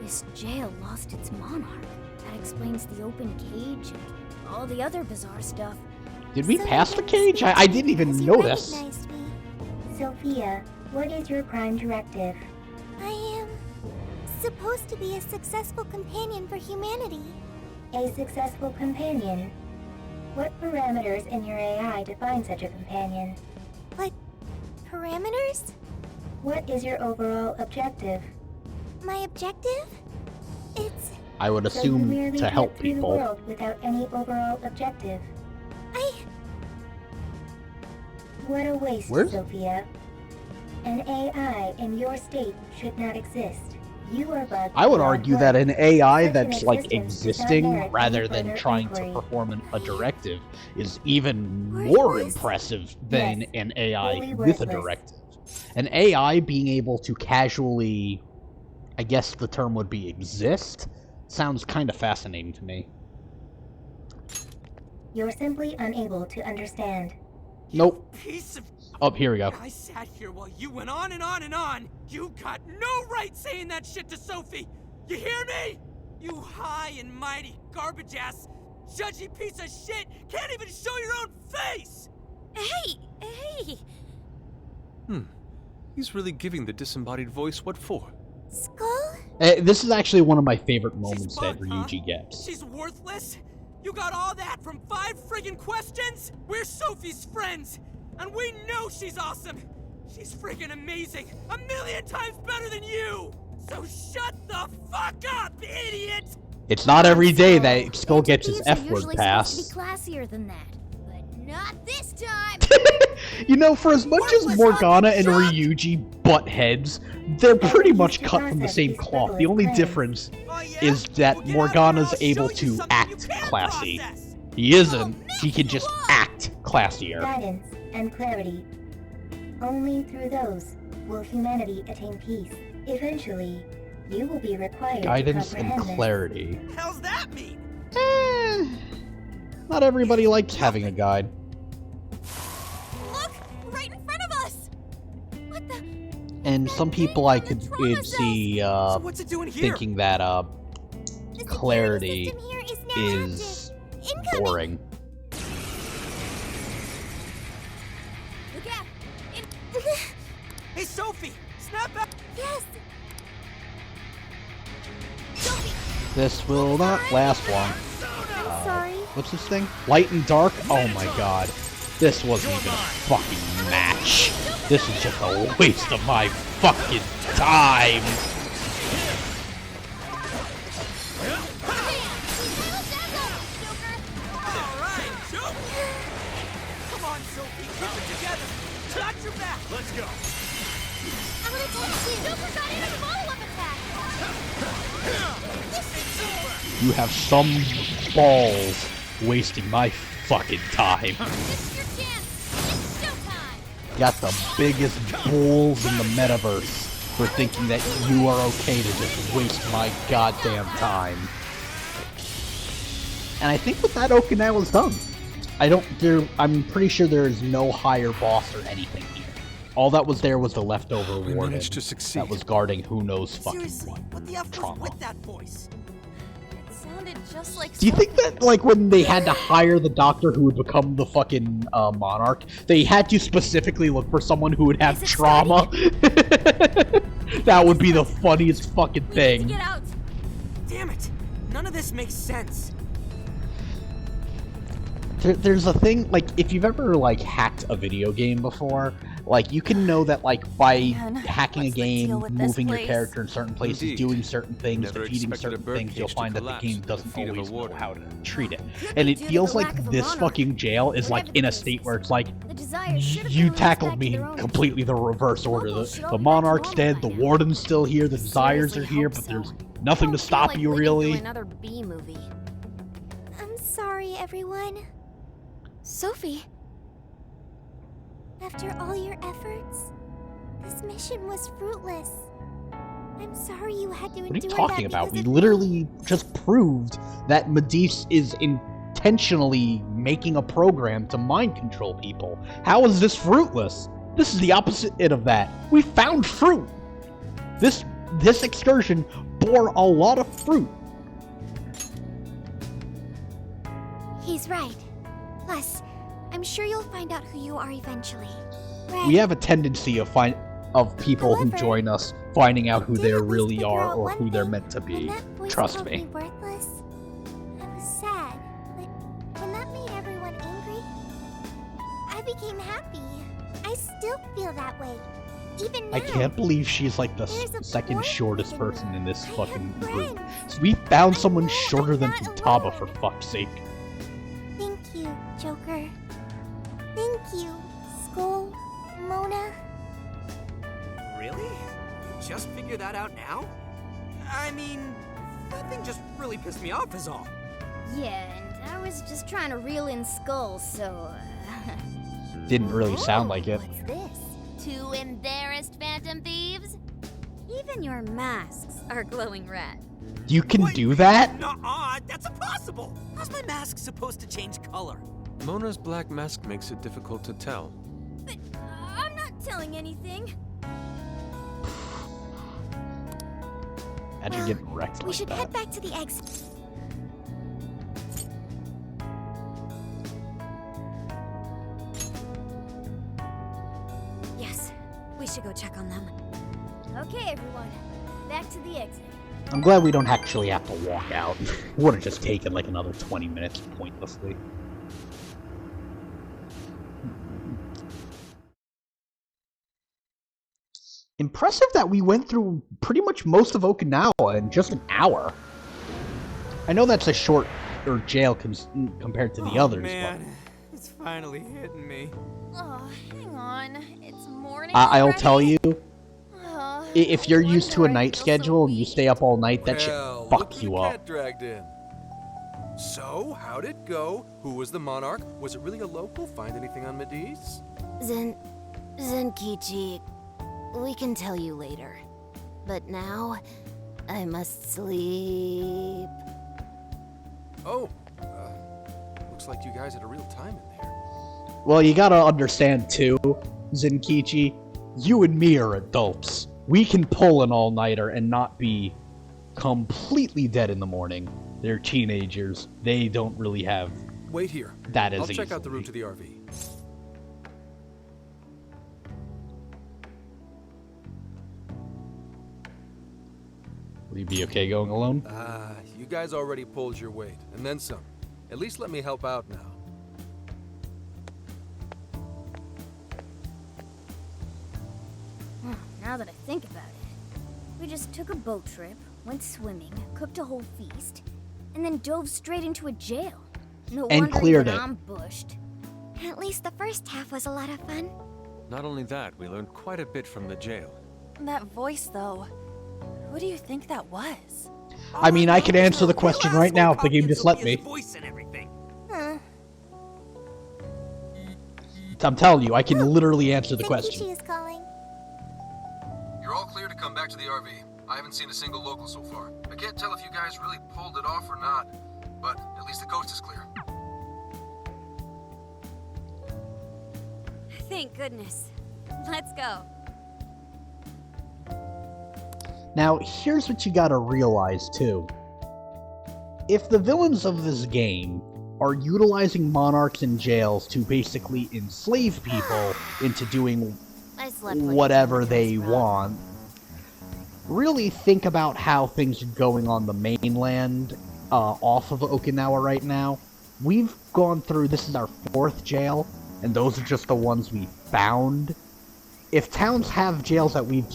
This jail lost its monarch. That explains the open cage and all the other bizarre stuff. Did we pass the cage? I didn't even Has you notice. recognized me? Sophia, what is your prime directive? I am It's supposed to be a successful companion for humanity. A successful companion? What parameters in your AI define such a companion? What parameters? What is your overall objective? My objective? It's... I would So you assume merely to help get through the people. world without any overall objective. What a waste, Where's- Sophia. An AI in your state should not exist. You are bugged. I would beyond argue worth. that an AI Such an that's like existence does not existing merit rather any than further trying inquiry. to perform a directive is even more impressive than Yes, an AI fully with a worthless. directive. An AI being able to casually, I guess the term would be exist, sounds kind of fascinating to me. You're simply unable to understand. Nope. Piece of... Oh, here we go. I sat here while you went on and on and on. You got no right saying that shit to Sophie. You hear me? You high and mighty garbage ass, judgy piece of shit can't even show your own face. Hey! He's really giving the disembodied voice what for? Skull? This is actually one of my favorite moments that bugged, huh? Ryuji gets. She's worthless? You got all that from 5 friggin' questions? We're Sophie's friends, and we know she's awesome. She's friggin' amazing, 1,000,000 times better than you. So shut the fuck up, idiot! It's not every day that Skull gets his Thieves are F-word usually pass. supposed to be classier than that, but not this time. You know, for as much as Morgana and Ryuji butt heads, they're pretty much cut from the same cloth. The only difference is that Morgana's able to act classy. He isn't. He can just act classier. Guidance and clarity. Only through those will humanity attain peace. Eventually, you will be required Guidance to and comprehend this. clarity. Hell's that mean? Not everybody likes having a guide. Look! Right in front of us! What the? And some people I could see So what's it doing here? thinking that The clarity security system here is now is active. Incoming. boring. Look out! Hey, Sophie! Snap back! Yes. This will not last long. I'm sorry. What's this thing? Light and dark? Oh my god. This wasn't even a fucking match. This is just a waste of my fucking time. Alright, Joker! Come on, Sophie, keep it together! Got your back! Let's go! I'm gonna tell you. Joker got in a follow-up attack. You have some balls wasting my fucking time. This is your chance. It's showtime. Got the biggest bulls in the metaverse for thinking that you are okay to just waste my goddamn time. And I think with that, Okinawa's done. I'm pretty sure there is no higher boss or anything here. All that was there was the leftover We warden managed to succeed. that was guarding who knows fucking Seriously, what the F was trauma. with that voice? It sounded just like. Do you think that, like, when they had to hire the doctor who would become the fucking monarch, they had to specifically look for someone who would have trauma? That would be the funniest fucking thing. Get out! Damn it! None of this makes sense. There's a thing, like, if you've ever, like, hacked a video game before, like, you can know that, like, by Man, hacking a what's the game, deal with this moving your place? character in certain places, Indeed. doing certain things, Never defeating expected a certain things, you'll birdcage to find that the collapse game at the doesn't feet of a always know warden. how to treat it. Could And be it due to feels the like lack of a this monarch. fucking jail is, like, Whatever in a the case state is. where it's like, The desires should have you been released tackled back to me their own completely the reverse order. Locals should all The be back to monarch's normal dead, by the now. warden's still here, the desires are Seriously here, hope but so. there's nothing to Don't feel stop like you, living really. through another B movie. I'm sorry, everyone. Sophie, After all your efforts, this mission was fruitless. I'm sorry you had to endure What are you talking that about? because We of literally just proved that Medivh is intentionally making a program to mind control people. How is this fruitless? This is the opposite of that. We found fruit. This excursion bore a lot of fruit. He's right. Plus, I'm sure you'll find out who you are eventually. Right? We have a tendency of of people who However, join us finding out who did they at least really figure are out or one who they're thing. meant to When be. that voice Trust called me. worthless, I was sad, but when that made everyone angry, I became happy. I still feel that way, even now. I can't believe she's like the There's a second boy shortest within me. person in this I have fucking group. friends. So we found I someone know shorter I'm than not Futaba, alone. for fuck's sake. Thank you, Joker. Thank you, Skull, Mona. Really? You just figured that out now? I mean, that thing just really pissed me off is all. Yeah, and I was just trying to reel in skulls, so. Didn't really sound like it. What's this? Two embarrassed phantom thieves? Even your masks are glowing red. You can do that? Nuh-uh, that's impossible! How's my mask supposed to change color? Mona's black mask makes it difficult to tell. But I'm not telling anything. Imagine getting wrecked We like should that. head back to the exit. Yes, we should go check on them. Okay, everyone. Back to the exit. I'm glad we don't actually have to walk out. Would have just taken like another 20 minutes pointlessly. Impressive that we went through pretty much most of Okinawa in just an hour. I know that's a shorter jail compared to the others, Man, it's finally hitting me. Oh, hang on. It's morning. but I'll already? tell you, Oh, if you're no used to a wonder I night feel so schedule and you weak. stay up all night, that shit Well, fuck look who you the up. cat dragged in. So, how'd it go? Who was the monarch? Was it really a local? Find anything on Mediz? Zenkichi, we can tell you later. But now, I must sleep. Oh, looks like you guys had a real time in there. Well, you gotta understand too, Zenkichi, you and me are adults. We can pull an all-nighter and not be completely dead in the morning. They're teenagers. They don't really have Wait here. that as I'll check out the easily. route to the RV. Will you be okay going alone? You guys already pulled your weight, and then some. At least let me help out now. Now that I think about it, we just took a boat trip, went swimming, cooked a whole feast, and then dove straight into a jail. No And wonder cleared even it. I'm bushed. At least the first half was a lot of fun. Not only that, we learned quite a bit from the jail. That voice, though. Who do you think that was? I mean, I can answer the question right now if the game just let me. Voice and everything. Huh. I'm telling you, I can literally answer the question. Zenkichi is calling. You're all clear to come back to the RV. I haven't seen a single local so far. I can't tell if you guys really pulled it off or not, but at least the coast is clear. Thank goodness. Let's go. Now, here's what you gotta realize, too. If the villains of this game are utilizing monarchs and jails to basically enslave people into doing I slept like whatever a they rug. want, really think about how things are going on the mainland off of Okinawa right now. We've gone through, this is our 4th jail, and those are just the ones we found. If towns have jails that we've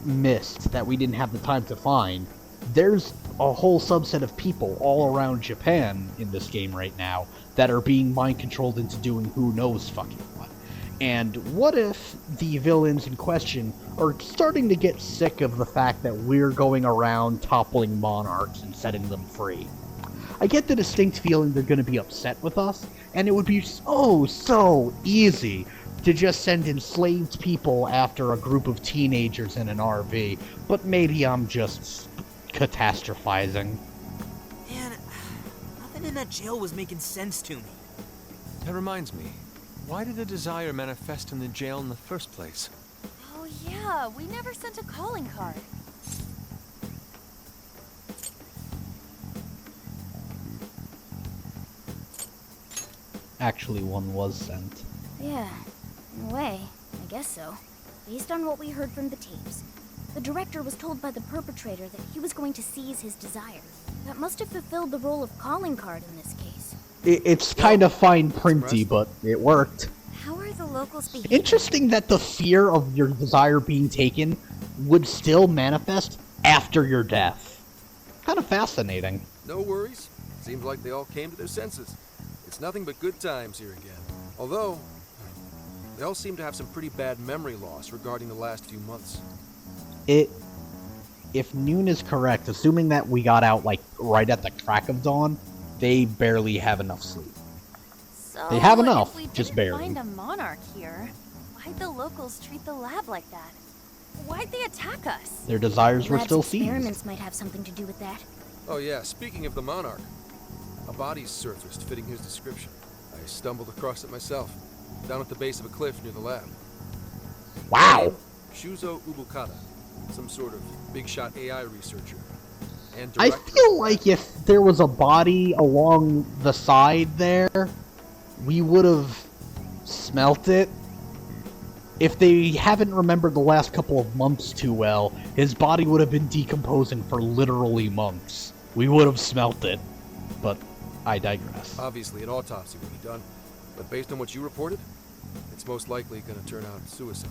missed, that we didn't have the time to find, there's a whole subset of people all around Japan in this game right now that are being mind-controlled into doing who knows fucking what. And what if the villains in question are starting to get sick of the fact that we're going around toppling monarchs and setting them free? I get the distinct feeling they're going to be upset with us, and it would be so easy to just send enslaved people after a group of teenagers in an RV, but maybe I'm just catastrophizing. Man, nothing in that jail was making sense to me. That reminds me, why did the desire manifest in the jail in the first place? Oh, yeah. We never sent a calling card. Actually, one was sent. Yeah, in a way, I guess so. Based on what we heard from the tapes, the director was told by the perpetrator that he was going to seize his desire. That must have fulfilled the role of calling card in this case. It's kind of fine printy, but it worked. How are the locals behaving? Interesting that the fear of your desire being taken would still manifest after your death. Kind of fascinating. No worries. Seems like they all came to their senses. It's nothing but good times here again. Although, they all seem to have some pretty bad memory loss regarding the last few months. If Noon is correct, assuming that we got out, like, right at the crack of dawn, they barely have enough sleep. So, They have enough, if we just didn't barely. find a monarch here, why'd the locals treat the lab like that? Why'd they attack us? Their desires were Lab's still seized. experiments might have something to do with that. Oh yeah, speaking of the monarch, a body surfaced fitting his description. I stumbled across it myself, down at the base of a cliff near the lab. Wow! Shuzo Ubukata, some sort of big-shot AI researcher. And I director. feel like if there was a body along the side there, we would have smelt it. If they haven't remembered the last couple of months too well, his body would have been decomposing for literally months. We would have smelt it. But I digress. Obviously, an autopsy will be done, but based on what you reported, it's most likely going to turn out suicide.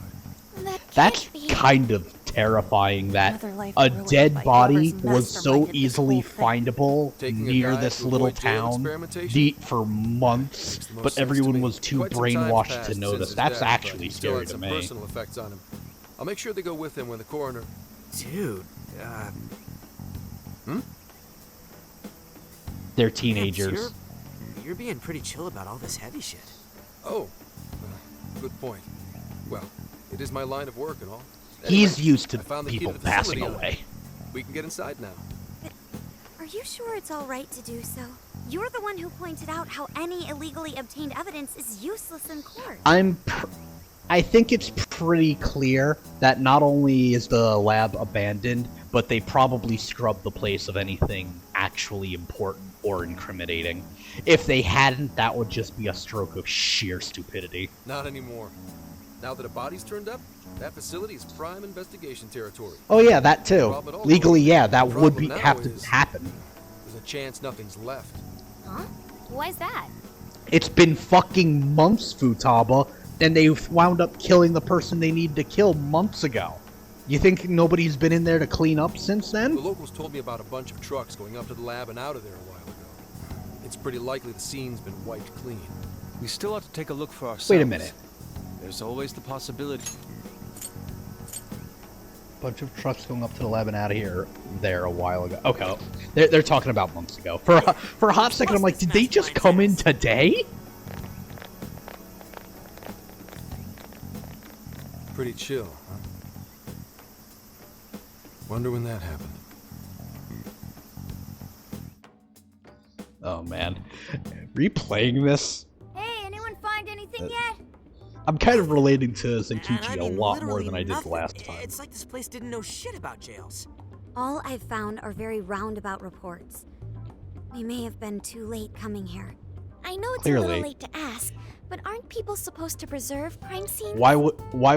That's kind of terrifying that Another life a ruined dead by body whoever's was so masterminded this easily whole thing. findable Taking a near guy this to little avoid jail town experimentation? for months, Makes the most but sense to everyone me. was too Quite some time's brainwashed passed to since notice. his That's death, actually but he still scary had to some me. personal effects on him. I'll make sure they go with him when the coroner... Dude, They're teenagers. Vance, you're being pretty chill about all this heavy shit. Oh, good point. Well, it is my line of work and all. He's Anyway, used to I found the key people to the passing facility away. We can get inside now. Are you sure it's all right to do so? You're the one who pointed out how any illegally obtained evidence is useless in court. I think it's pretty clear that not only is the lab abandoned, but they probably scrubbed the place of anything actually important or incriminating. If they hadn't, that would just be a stroke of sheer stupidity. Not anymore. Now that a body's turned up, that facility is prime investigation territory. Oh yeah, that too. Problem at all, Legally, though. yeah, that The would problem now have to is happen. There's a chance nothing's left. Huh? Why's that? It's been fucking months, Futaba, and they wound up killing the person they needed to kill months ago. You think nobody's been in there to clean up since then? The locals told me about a bunch of trucks going up to the lab and out of there a while ago. It's pretty likely the scene's been wiped clean. We still ought to take a look for ourselves. Wait a minute. There's always the possibility. Bunch of trucks going up to the lab and out of here there a while ago. Okay, they're talking about months ago. For a hot second, I'm like, did they just come in today? Pretty chill, huh? Wonder when that happened. Oh man, replaying this, Hey, anyone find anything yet? I'm kind of relating to And Zenkichi I a mean, lot more literally than I did nothing. last time. It's like this place didn't know shit about jails. All I've found are very roundabout reports. We may have been too late coming here. I know it's a Clearly. little late to ask, but aren't people supposed to preserve crime scenes? Why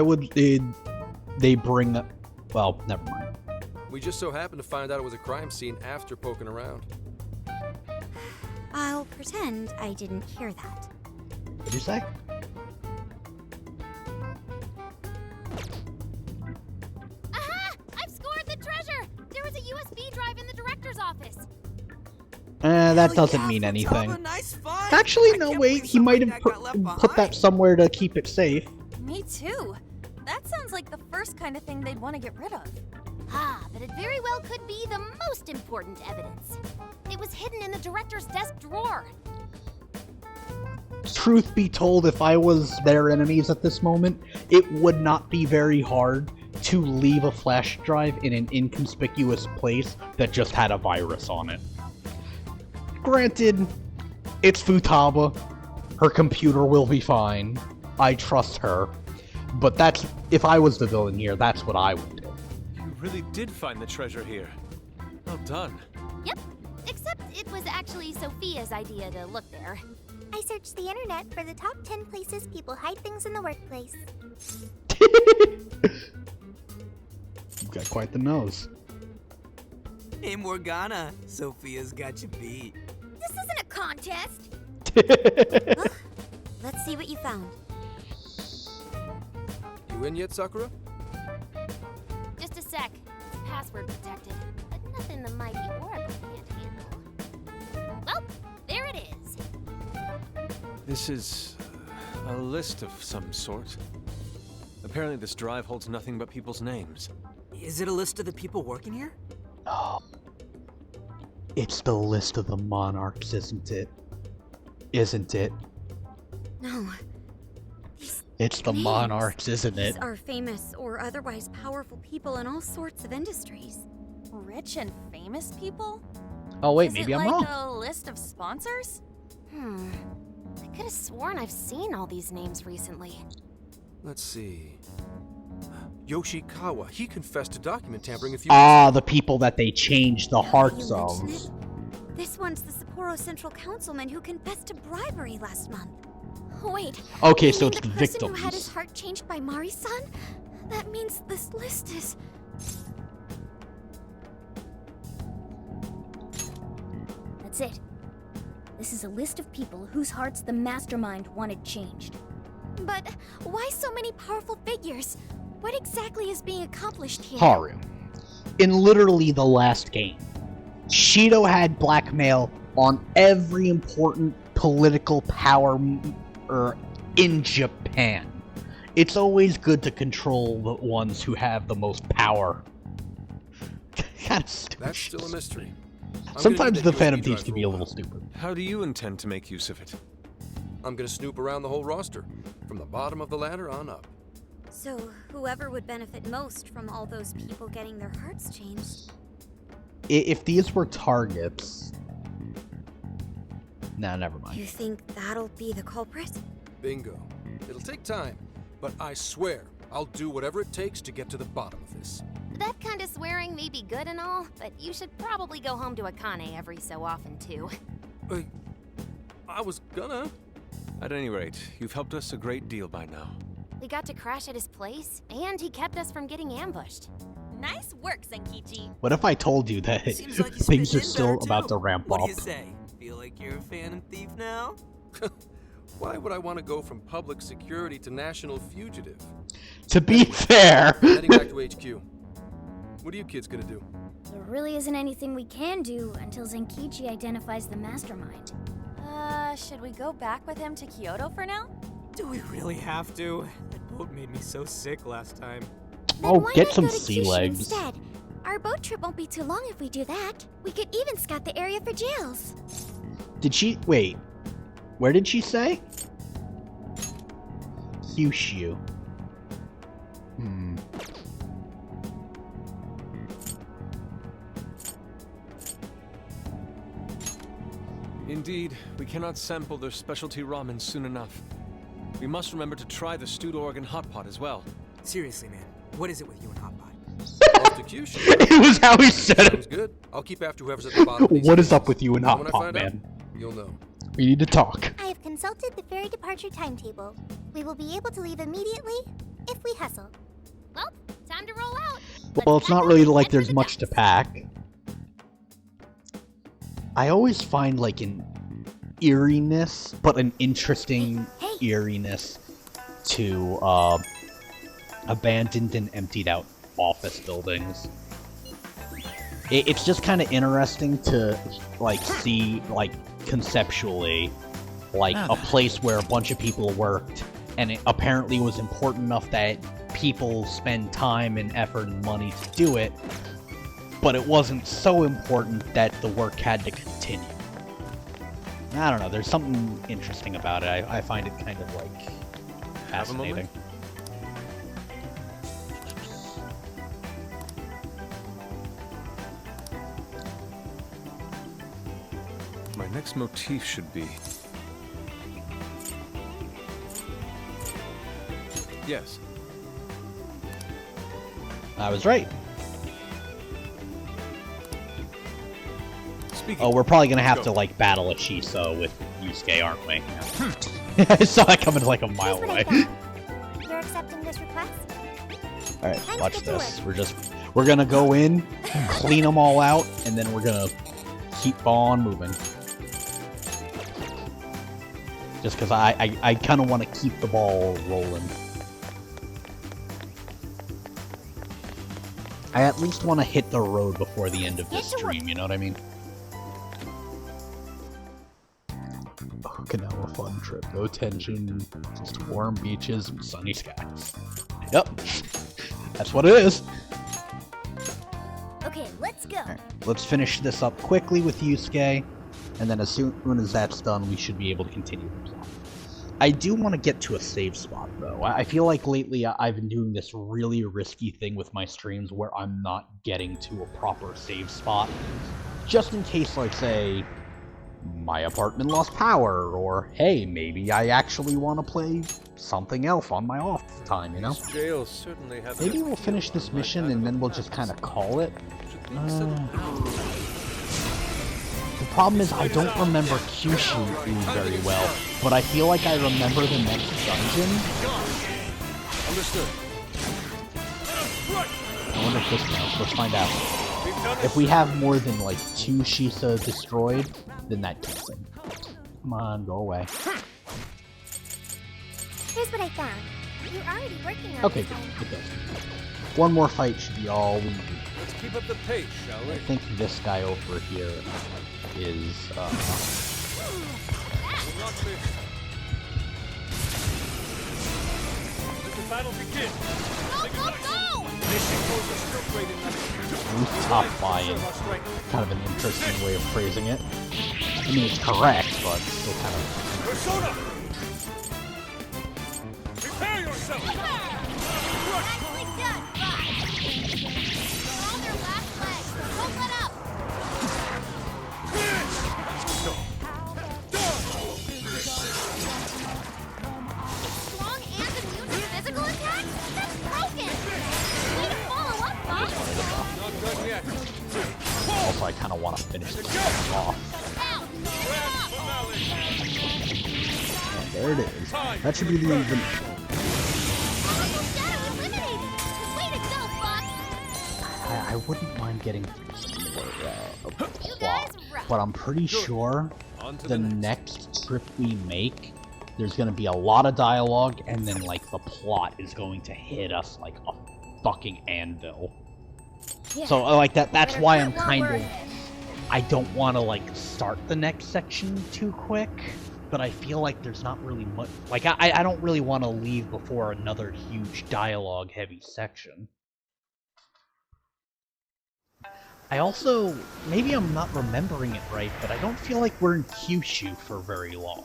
would they bring up? Well, never mind. We just so happened to find out it was a crime scene after poking around. I'll pretend I didn't hear that. What'd you say? Aha! I've scored the treasure! There was a USB drive in the director's office. That Hell doesn't yeah, mean Futaba, anything. Nice find. Actually, I no, can't wait. believe He something might like have that got left put that behind. somewhere to keep it safe. Me too. That sounds like the first kind of thing they'd want to get rid of. Ah, but it very well could be the most important evidence. It was hidden in the director's desk drawer. Truth be told, if I was their enemies at this moment, it would not be very hard to leave a flash drive in an inconspicuous place that just had a virus on it. Granted, it's Futaba. Her computer will be fine. I trust her. But that's, if I was the villain here, that's what I would do. You really did find the treasure here. Well done. Yep, except it was actually Sophia's idea to look there. I searched the internet for the top 10 places people hide things in the workplace. You've got quite the nose. Hey, Morgana. Sophia's got you beat. This isn't a contest. Well, let's see what you found. You in yet, Sakura? Just a sec. It's password protected, but nothing the mighty Oracle can't handle. Well, there it is. This is a list of some sort. Apparently this drive holds nothing but people's names. Is it a list of the people working here? Oh. It's the list of the monarchs, isn't it? Isn't it? No. It's the monarchs, isn't it? These are famous or otherwise powerful people in all sorts of industries. Rich and famous people? Oh wait, Is maybe it I'm like wrong. a list of sponsors? I could have sworn I've seen all these names recently. Let's see. Yoshikawa, he confessed to document tampering a few Ah, the people that they changed the hearts You of. mention it? This one's the Sapporo Central Councilman who confessed to bribery last month. Oh, wait. Okay, you so mean it's the the person who had victims. his heart changed by Mari-san? That means this list is... That's it. This is a list of people whose hearts the mastermind wanted changed. But why so many powerful figures? What exactly is being accomplished here? Haru. In literally the last game, Shido had blackmail on every important political power in Japan. It's always good to control the ones who have the most power. That's still a mystery. Sometimes the Phantom Thieves can be a little stupid. How do you intend to make use of it? I'm gonna snoop around the whole roster, from the bottom of the ladder on up. So, whoever would benefit most from all those people getting their hearts changed? If these were targets... Nah, never mind. You think that'll be the culprit? Bingo. It'll take time, but I swear I'll do whatever it takes to get to the bottom of this. That kind of swearing may be good and all, but you should probably go home to Akane every so often, too. I was gonna. At any rate, you've helped us a great deal by now. We got to crash at his place, and he kept us from getting ambushed. Nice work, Zenkichi. What if I told you that Seems like you things fit are in still better, about too. to ramp What up? do you say? Feel like you're a Phantom Thief now? Why would I want to go from public security to national fugitive? To be fair... Heading back to HQ. What are you kids gonna do? There really isn't anything we can do until Zenkichi identifies the mastermind. Should we go back with him to Kyoto for now? Do we really have to? That boat made me so sick last time. Oh, Why get not some go to sea Kyushu legs. Instead? Our boat trip won't be too long if we do that. We could even scout the area for jails. Did she... Wait. Where did she say? Kyushu. Indeed, we cannot sample their specialty ramen soon enough. We must remember to try the stewed Oregon hot pot as well. Seriously, man. What is it with you and Hot Pot? Off to Kyushu. It was how he said Sounds it. good. I'll keep after whoever's at the bottom of these What is cases. up with you and And Hot when I Pot, find out, man? you'll know. We need to talk. I have consulted the ferry departure timetable. We will be able to leave immediately if we hustle. Well, time to roll out. Well, it's not really like there's much to pack. I always find like an eeriness, but an interesting eeriness to abandoned and emptied out office buildings. It's just kind of interesting to like see like conceptually like a place where a bunch of people worked and it apparently was important enough that people spend time and effort and money to do it, but it wasn't so important that the work had to continue. I don't know, there's something interesting about it. I find it kind of like fascinating. My next motif should be... Yes. I was right. Speaking. Oh, we're probably gonna have to like battle a Shiso with Yusuke, aren't we? I saw that coming like a mile Here's what I away. found. You're accepting this request? Alright, Time to watch get to this. We're gonna go in, clean them all out, and then we're gonna keep on moving. Just because I kind of want to keep the ball rolling. I at least want to hit the road before the end of this stream, you know what I mean? Okinawa Fun Trip. No tension, just warm beaches and sunny skies. Yep, that's what it is. Okay, let's go. Right, let's finish this up quickly with Yusuke, and then as soon as that's done, we should be able to continue the plot. I do want to get to a save spot, though. I feel like lately I've been doing this really risky thing with my streams where I'm not getting to a proper save spot, just in case, like, say, my apartment lost power, or, hey, maybe I actually want to play something else on my off time, you know? Jail certainly has Maybe we'll finish this mission and then we'll just kind of call it. The problem is I don't remember Kyushu very well, but I feel like I remember the next dungeon. Understood. I wonder if this counts. Let's find out. If we have more than like 2 Shisa destroyed, then that kicks in. Come on, go away. Here's what I found. You're already working on Okay, this good. one. It does. One more fight should be all we need. Let's keep up the pace, shall we? I think this guy over here is, Let the battle begin. rooftop buying. Kind of an interesting way of phrasing it. I mean, it's correct, but still kind of... Persona! Prepare yourself! Nicely done, Fox! They're on their last legs, so don't let up! Strong and immune to physical attacks? That's broken! Way to follow up, Fox! Not done yet. Also, I kind of want to finish this off. And there it is. That should be the end. I wouldn't mind getting some more of the plot, but I'm pretty sure the next trip we make, there's going to be a lot of dialogue, and then, like, the plot is going to hit us like a fucking anvil. Yeah, so, like, that's why I'm kind of... I don't want to, like, start the next section too quick, but I feel like there's not really much... Like, I don't really want to leave before another huge dialogue-heavy section. I also... Maybe I'm not remembering it right, but I don't feel like we're in Kyushu for very long.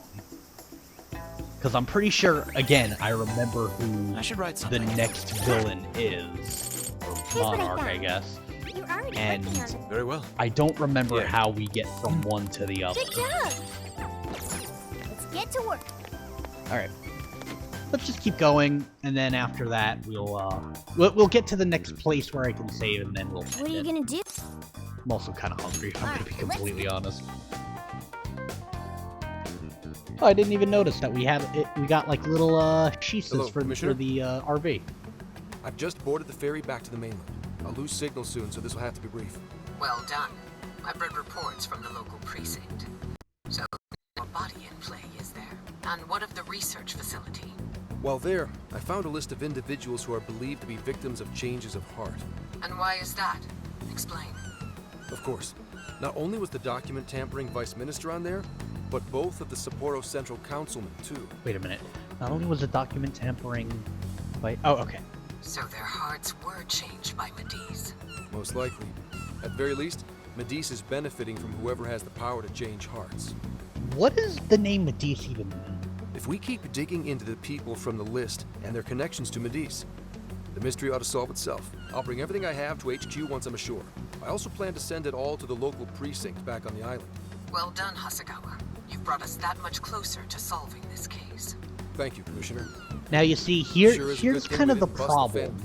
Because I'm pretty sure, again, I remember who the next villain is. Or Monarch, I guess. And very well. I don't remember how we get from one to the other. Good job! Let's get to work. Alright. Let's just keep going, and then after that, we'll get to the next place where I can save, and then we'll end What are you it. gonna do? I'm also kind of hungry, if I'm gonna be completely honest. Oh, I didn't even notice that we got like little shisas for the RV. I've just boarded the ferry back to the mainland. I'll lose signal soon, so this will have to be brief. Well done. I've read reports from the local precinct. So, what body in play is there? And what of the research facility? While there, I found a list of individuals who are believed to be victims of changes of heart. And why is that? Explain. Of course. Not only was the document tampering vice minister on there, but both of the Sapporo Central Councilmen, too. Wait a minute. Not only was the document tampering by... Oh, okay. So their hearts were changed by Mediz. Most likely. At very least, Mediz is benefiting from whoever has the power to change hearts. What does the name Mediz even mean? If we keep digging into the people from the list and their connections to Mediz, the mystery ought to solve itself. I'll bring everything I have to HQ once I'm ashore. I also plan to send it all to the local precinct back on the island. Well done, Hasegawa. You've brought us that much closer to solving this case. Thank you, Commissioner. Now you see, here's kind of the problem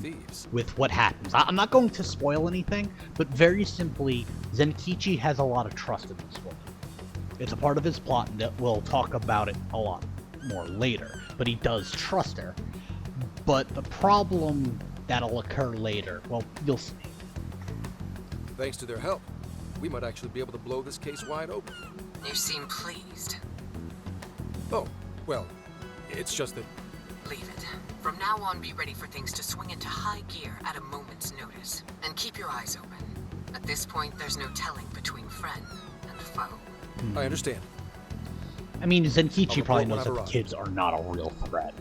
with what happens. I'm not going to spoil anything, but very simply, Zenkichi has a lot of trust in this woman. It's a part of his plot, and we'll talk about it a lot more later, but he does trust her. But the problem that'll occur later. Well, you'll see. Thanks to their help, we might actually be able to blow this case wide open. You seem pleased. Oh, well, it's just that... Leave it. From now on, be ready for things to swing into high gear at a moment's notice. And keep your eyes open. At this point, there's no telling between friend and foe. I understand. I mean, Zenkichi I'll probably report knows that when the I've kids are not a real threat.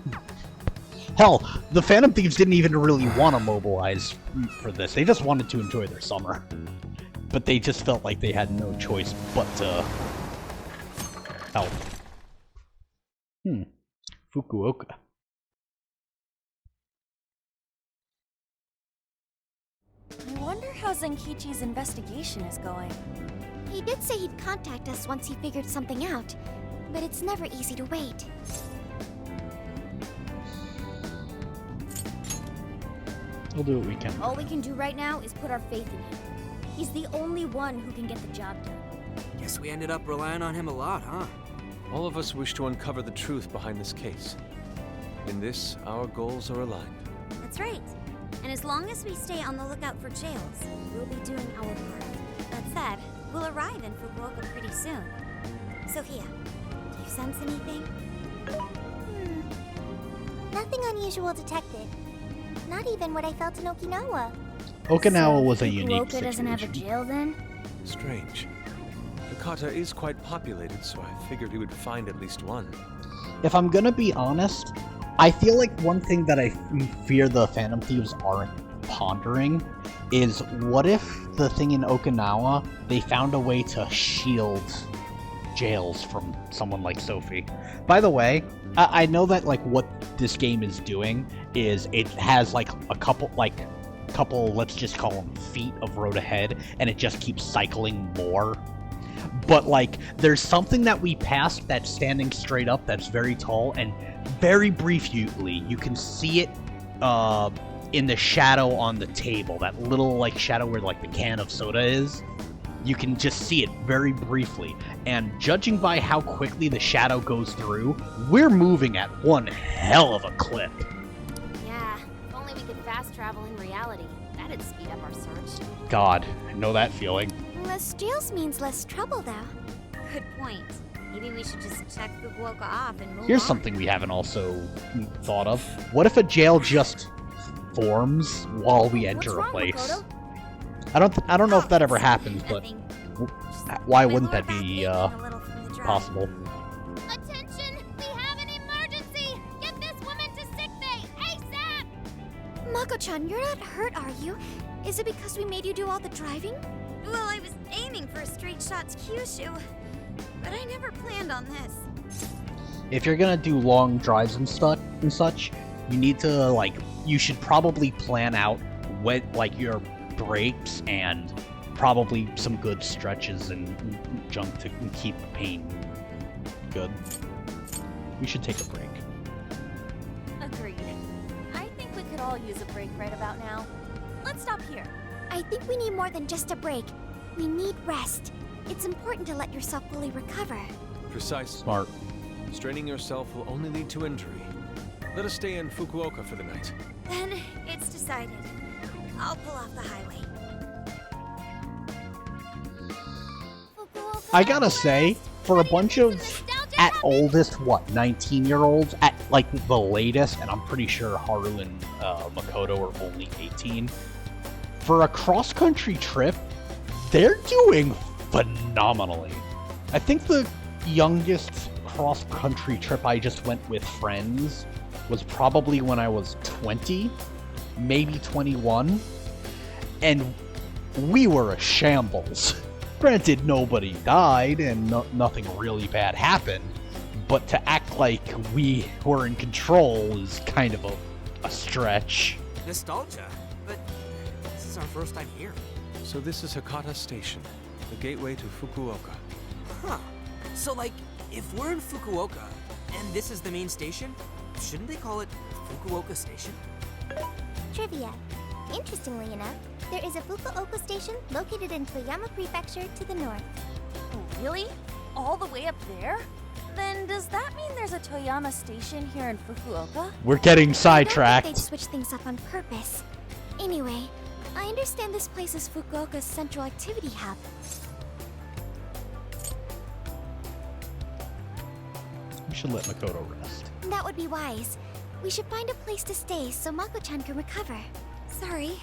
Hell, the Phantom Thieves didn't even really want to mobilize for this. They just wanted to enjoy their summer. But they just felt like they had no choice but to help. Fukuoka. I wonder how Zenkichi's investigation is going. He did say he'd contact us once he figured something out, but it's never easy to wait. We'll do what we can. All we can do right now is put our faith in him. He's the only one who can get the job done. Guess we ended up relying on him a lot, huh? All of us wish to uncover the truth behind this case. In this, our goals are aligned. That's right. And as long as we stay on the lookout for jails, we'll be doing our part. That said, we'll arrive in Fukuoka pretty soon. Sophia, do you sense anything? Nothing unusual detected. Not even what I felt in Okinawa. Okinawa So was a unique Fukuoka doesn't have a situation. jail then? Strange. Hakata is quite populated, so I figured we would find at least one. If I'm gonna be honest, I feel like one thing that I fear the Phantom Thieves aren't pondering is what if the thing in Okinawa, they found a way to shield jails from someone like Sophie. By the way, I know that like what this game is doing is it has like a couple, let's just call them feet of road ahead, and it just keeps cycling more. But like, there's something that we passed that's standing straight up, that's very tall, and very briefly you can see it in the shadow on the table, that little like shadow where like the can of soda is. You can just see it very briefly, and judging by how quickly the shadow goes through, we're moving at one hell of a clip. Yeah, if only we could fast travel in reality. That'd speed up our search. God, I know that feeling. Less jails means less trouble, though. Good point. Maybe we should just check Fukuoka off and move Here's on. something we haven't also thought of. What if a jail just forms while we enter a place? I don't know if that ever happens, but why wouldn't that be possible? Attention! We have an emergency! Get this woman to sickbay ASAP! Mako-chan, you're not hurt, are you? Is it because we made you do all the driving? Well, I was aiming for a straight shot to Kyushu, but I never planned on this. If you're gonna do long drives and such, you need to you should probably plan out when your breaks and probably some good stretches and junk to keep the pain good. We should take a break. Agreed. I think we could all use a break right about now. Let's stop here. I think we need more than just a break. We need rest. It's important to let yourself fully recover. Precisely. Smart. Straining yourself will only lead to injury. Let us stay in Fukuoka for the night. Then it's decided. I'll pull off the highway. I gotta say, for a bunch of, at oldest, 19-year-olds, at the latest, and I'm pretty sure Haru and Makoto are only 18, for a cross-country trip, they're doing phenomenally. I think the youngest cross-country trip I just went with friends was probably when I was 20, maybe 21, and we were a shambles. Granted, nobody died and nothing really bad happened, but to act like we were in control is kind of a stretch. Nostalgia? But this is our first time here. So this is Hakata Station, the gateway to Fukuoka. Huh. So if we're in Fukuoka, and this is the main station, shouldn't they call it Fukuoka Station? Trivia. Interestingly enough, there is a Fukuoka station located in Toyama Prefecture to the north. Oh, really? All the way up there? Then does that mean there's a Toyama station here in Fukuoka? We're getting I sidetracked. don't think they'd switch things up on purpose. Anyway, I understand this place is Fukuoka's central activity hub. We should let Makoto rest. That would be wise. We should find a place to stay so Mako-chan can recover. Sorry.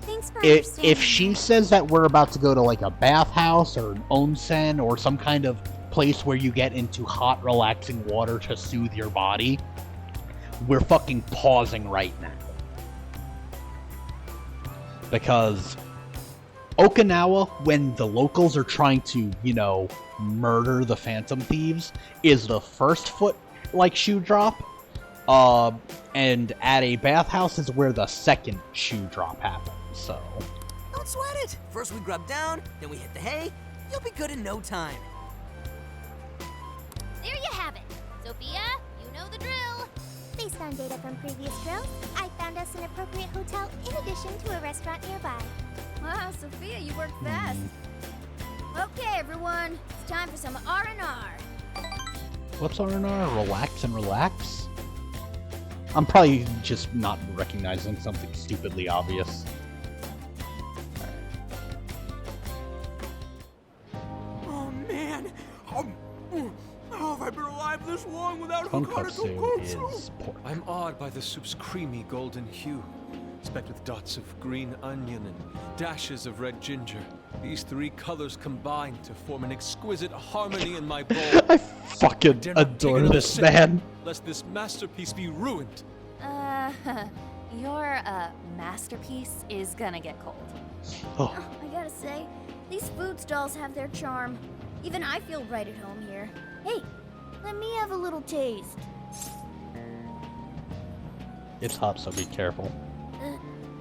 Thanks for understanding. If she says that we're about to go to like a bathhouse or an onsen or some kind of place where you get into hot, relaxing water to soothe your body, we're fucking pausing right now. Because Okinawa, when the locals are trying to, you know, murder the Phantom Thieves, is the first foot, like, shoe drop. And at a bathhouse is where the second shoe drop happens, so... Don't sweat it! First we grub down, then we hit the hay. You'll be good in no time. There you have it. Sophia, you know the drill. Based on data from previous drills, I found us an appropriate hotel in addition to a restaurant nearby. Wow, Sophia, you worked fast. Okay, everyone, it's time for some R&R. What's R&R? Relax and relax? I'm probably just not recognizing something stupidly obvious. Oh man! How have I been alive this long without Tonkatsu tonkatsu? is pork. I'm awed by the soup's creamy golden hue, specked with dots of green onion and dashes of red ginger. These three colors combine to form an exquisite harmony in my bowl. I fucking dare not take adore another this sip, man. lest this masterpiece be ruined. Your, masterpiece is gonna get cold. Oh. I gotta say, these food stalls have their charm. Even I feel right at home here. Hey, let me have a little taste. It's hot, so be careful.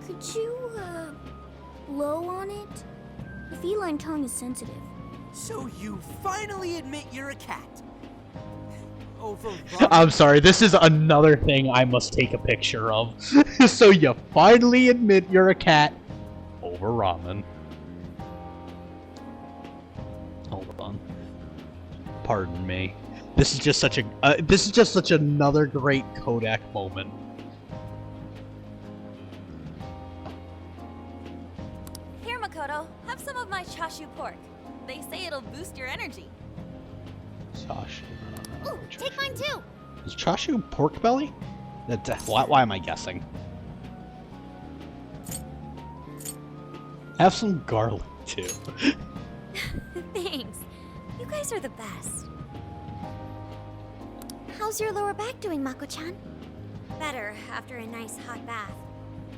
Could you, blow on it? The feline tongue is sensitive. So you finally admit you're a cat. Over I'm sorry, this is another thing I must take a picture of. So you finally admit you're a cat over ramen. Hold on. Pardon me. This is just such a another great Kodak moment. Here, Makoto, have some of my chashu pork. They say it'll boost your energy. Chashu. Ooh, take mine too. Is chashu pork belly? Why am I guessing? Have some garlic too. Thanks. You guys are the best. How's your lower back doing, Mako-chan? Better after a nice hot bath.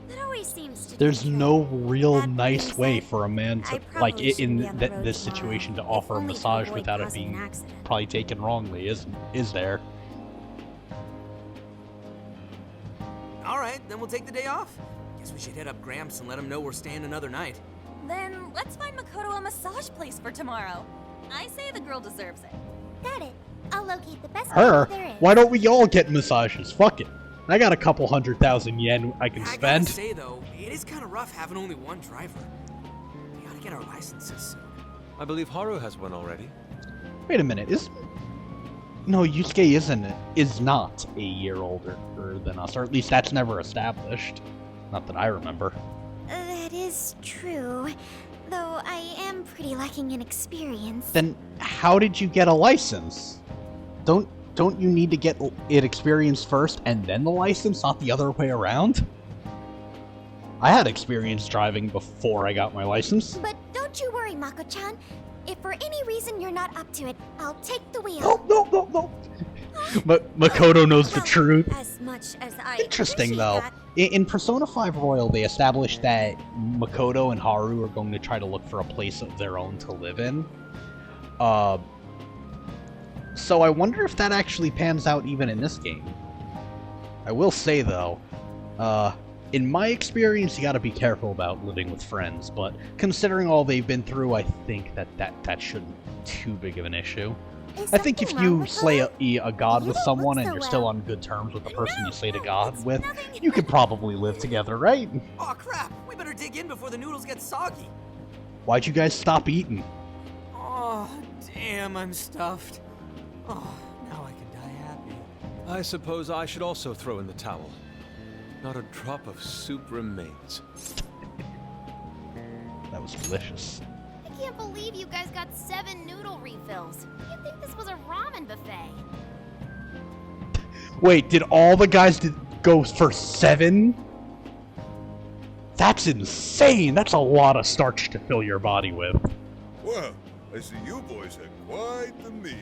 That always seems to. There's no real That nice being way said, for a man I to, probably like, shouldn't in be on the road this tomorrow, situation, to if offer a only to massage avoid without it causing being an accident. probably taken wrongly, is there? Alright, then we'll take the day off. Guess we should hit up Gramps and let him know we're staying another night. Then let's find Makoto a massage place for tomorrow. I say the girl deserves it. Got it. I'll locate the best Her? place there is. Why don't we all get massages? Fuck it. I got a couple 100,000 yen I can I gotta spend. say though, it is kind of rough having only one driver. We gotta get our licenses soon. I believe Haru has one already. Wait a minute, no, Yusuke is not a year older than us, or at least that's never established. Not that I remember. That is true. Though I am pretty lacking in experience. Then how did you get a license? Don't you need to get it experienced first and then the license, not the other way around? I had experience driving before I got my license. But don't you worry, Mako-chan. If for any reason you're not up to it, I'll take the wheel. No. Makoto knows the truth. As much as I Interesting, appreciate though. that. In Persona 5 Royal, they established that Makoto and Haru are going to try to look for a place of their own to live in. So I wonder if that actually pans out even in this game. I will say, though, in my experience, you gotta be careful about living with friends, but considering all they've been through, I think that shouldn't be too big of an issue. I think if you slay a god with someone and you're still on good terms with the person you slayed a god with, you could probably live together, right? Oh crap! We better dig in before the noodles get soggy. Why'd you guys stop eating? Oh, damn, I'm stuffed. Oh, now I can die happy. I suppose I should also throw in the towel. Not a drop of soup remains. That was delicious. I can't believe you guys got 7 noodle refills. You'd think this was a ramen buffet. Wait, did all the guys go for 7? That's insane. That's a lot of starch to fill your body with. Well, I see you boys had quite the meal.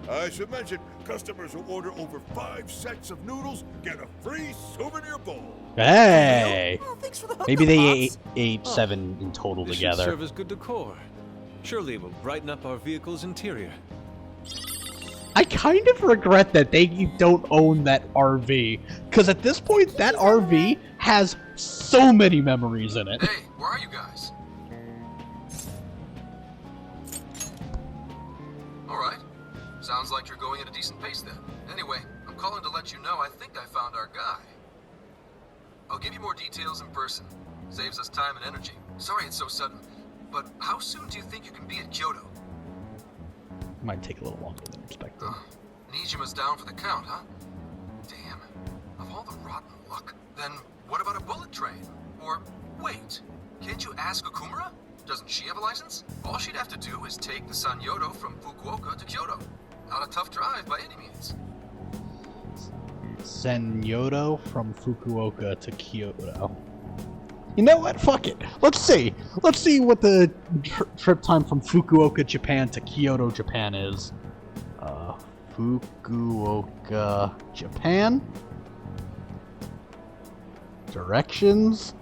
I should mention, customers who order over 5 sets of noodles get a free souvenir bowl. Hey! Oh, thanks for the Maybe hookup, they Pops. ate 7 in total This together. should serve as good decor. Surely it will brighten up our vehicle's interior. I kind of regret that they don't own that RV, because at this point, that RV has so many memories in it. Hey, where are you guys? Alright. Sounds like you're going at a decent pace then. Anyway, I'm calling to let you know I think I found our guy. I'll give you more details in person. Saves us time and energy. Sorry it's so sudden, but how soon do you think you can be at Kyoto? Might take a little longer than expected. Nijima's down for the count, huh? Damn. Of all the rotten luck. Then what about a bullet train? Or, wait, can't you ask Okumura? Doesn't she have a license? All she'd have to do is take the Sanyodo from Fukuoka to Kyoto. Not a tough drive by any means. Sanyodo from Fukuoka to Kyoto. You know what? Fuck it. Let's see. Let's see what the trip time from Fukuoka, Japan to Kyoto, Japan is. Fukuoka, Japan. Directions.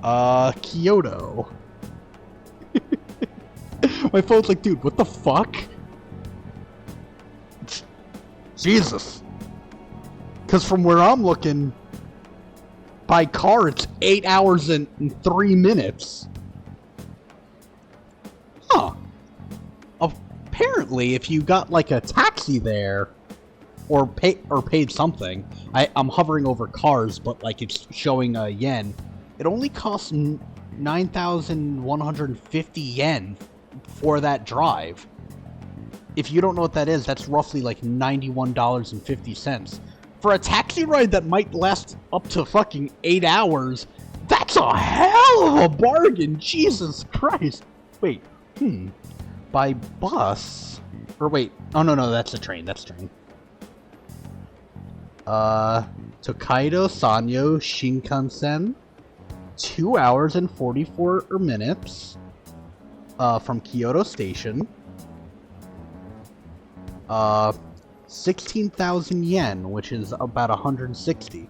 Kyoto. My phone's like, dude, what the fuck? Jesus. Because from where I'm looking, by car, it's 8 hours and 3 minutes. Huh. Apparently, if you got like a taxi there, or paid something, I'm hovering over cars, but like it's showing a yen. It only costs 9,150 yen for that drive. If you don't know what that is, that's roughly like $91.50. For a taxi ride that might last up to fucking 8 hours, that's a hell of a bargain! Jesus Christ! Wait, by bus? Or wait, oh no, that's a train, Tokaido Sanyo Shinkansen, 2 hours and 44 minutes, from Kyoto Station. 16,000 yen, which is about 160.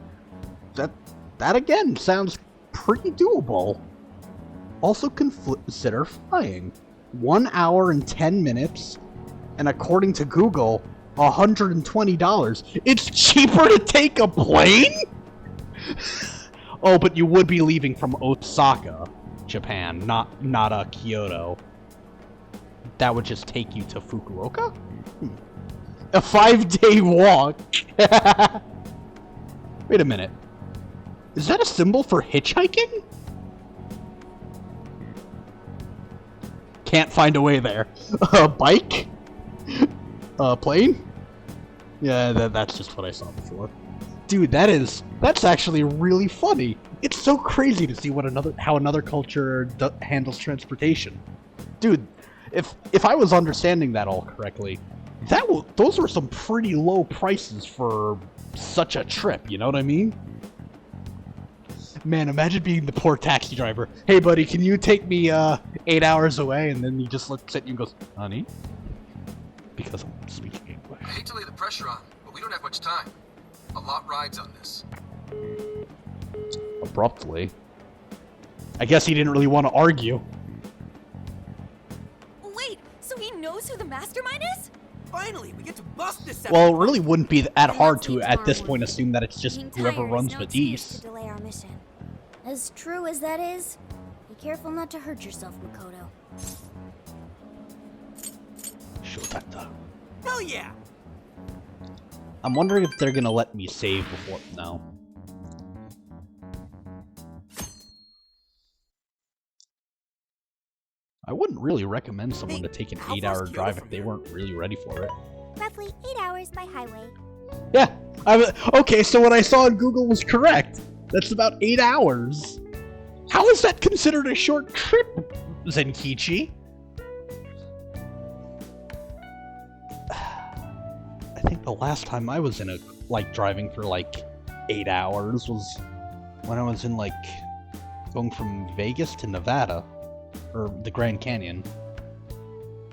That again sounds pretty doable. Also consider flying. 1 hour and 10 minutes, and according to Google, $120. It's cheaper to take a plane? Oh, but you would be leaving from Osaka, Japan, not Kyoto. That would just take you to Fukuoka? A 5-day walk. Wait a minute. Is that a symbol for hitchhiking? Can't find a way there. Bike? Plane? Yeah, that's just what I saw before. Dude, that's actually really funny. It's so crazy to see how another culture handles transportation. Dude, if I was understanding that all correctly, those were some pretty low prices for such a trip, you know what I mean? Man, imagine being the poor taxi driver. Hey buddy, can you take me 8 hours away? And then he just looks at you and goes, honey? Because I'm speaking English. I hate to lay the pressure on, but we don't have much time. A lot rides on this. Abruptly. I guess he didn't really want to argue. Wait, so he knows who the mastermind is? Finally, we get to bust this. Well, it really wouldn't be that hard to, at this point, assume that it's just whoever runs Medivh. Delay our mission. As true as that is, be careful not to hurt yourself, Makoto. Shotata. Hell yeah! I'm wondering if they're gonna let me save before. No. I wouldn't really recommend someone to take an 8-hour drive if they weren't really ready for it. Roughly 8 hours by highway. Yeah, Okay, so what I saw on Google was correct. That's about 8 hours. How is that considered a short trip, Zenkichi? I think the last time I was in a, driving for, 8 hours was when I was in, going from Vegas to Nevada. Or the Grand Canyon.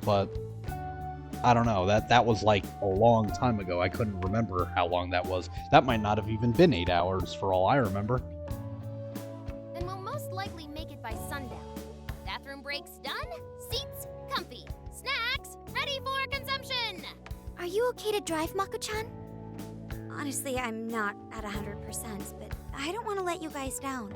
But I don't know, that was a long time ago. I couldn't remember how long that was. That might not have even been 8 hours for all I remember. Then we'll most likely make it by sundown. Bathroom breaks done, seats comfy, snacks ready for consumption! Are you okay to drive, Mako-chan? Honestly, I'm not at 100%, but I don't want to let you guys down.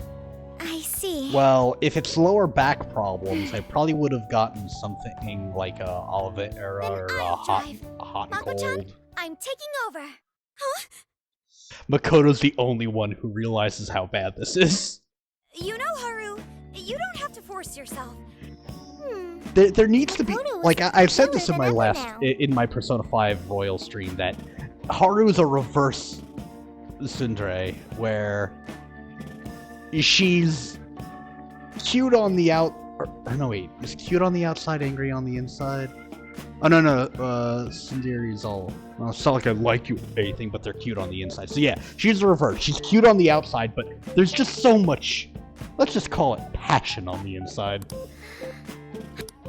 I see. Well, if it's lower back problems, I probably would have gotten something like a Olive Era or a hot and Mako-chan, cold. I'm taking over. Huh? Makoto's the only one who realizes how bad this is. You know, Haru, you don't have to force yourself. There needs to be, I've said this in my cooler than ever now. in my Persona 5 Royal stream, that Haru is a reverse Tsundere, where she's cute on the is cute on the outside, angry on the inside? Oh, no, Tsundere is all, well, it's not like I like you or anything, but they're cute on the inside. So yeah, she's the reverse. She's cute on the outside, but there's just so much, let's just call it passion on the inside.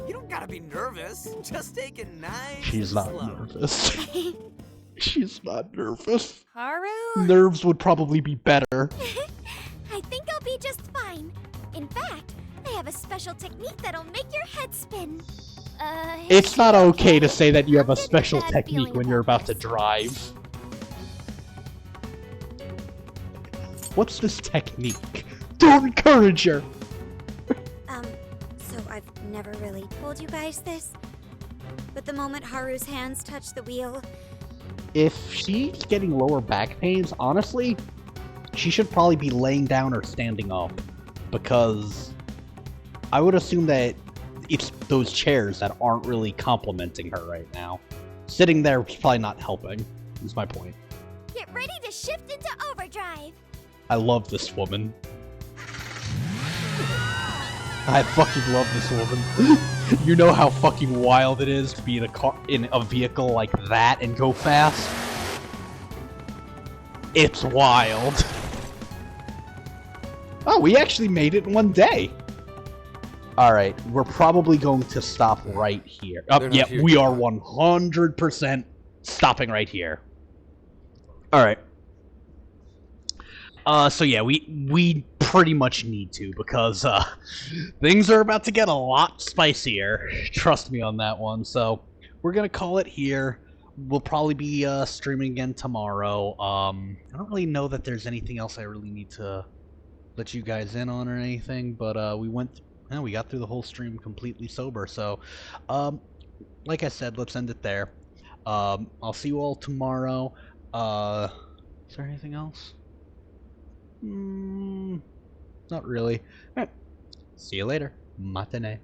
You don't gotta be nervous. Just take it nice. She's not nervous. She's not nervous. Haru? Nerves would probably be better. I think I'll be just fine. In fact, I have a special technique that'll make your head spin. It's not okay to say that you have a special technique when you're about to drive. What's this technique? Don't encourage her! So I've never really told you guys this, but the moment Haru's hands touch the wheel... If she's getting lower back pains, honestly, she should probably be laying down or standing up, because I would assume that it's those chairs that aren't really complimenting her right now. Sitting there is probably not helping, is my point. Get ready to shift into overdrive! I love this woman. I fucking love this woman. You know how fucking wild it is to be in a vehicle like that and go fast? It's wild. Oh, we actually made it in one day. Alright, we're probably going to stop right here. Yeah, we are 100% stopping right here. Alright. So yeah, we pretty much need to, because, things are about to get a lot spicier. Trust me on that one. So, we're gonna call it here. We'll probably be, streaming again tomorrow. I don't really know that there's anything else I really need to let you guys in on or anything, but, we got through the whole stream completely sober, so, like I said, let's end it there. I'll see you all tomorrow. Is there anything else? Not really. Alright. See you later. Matane.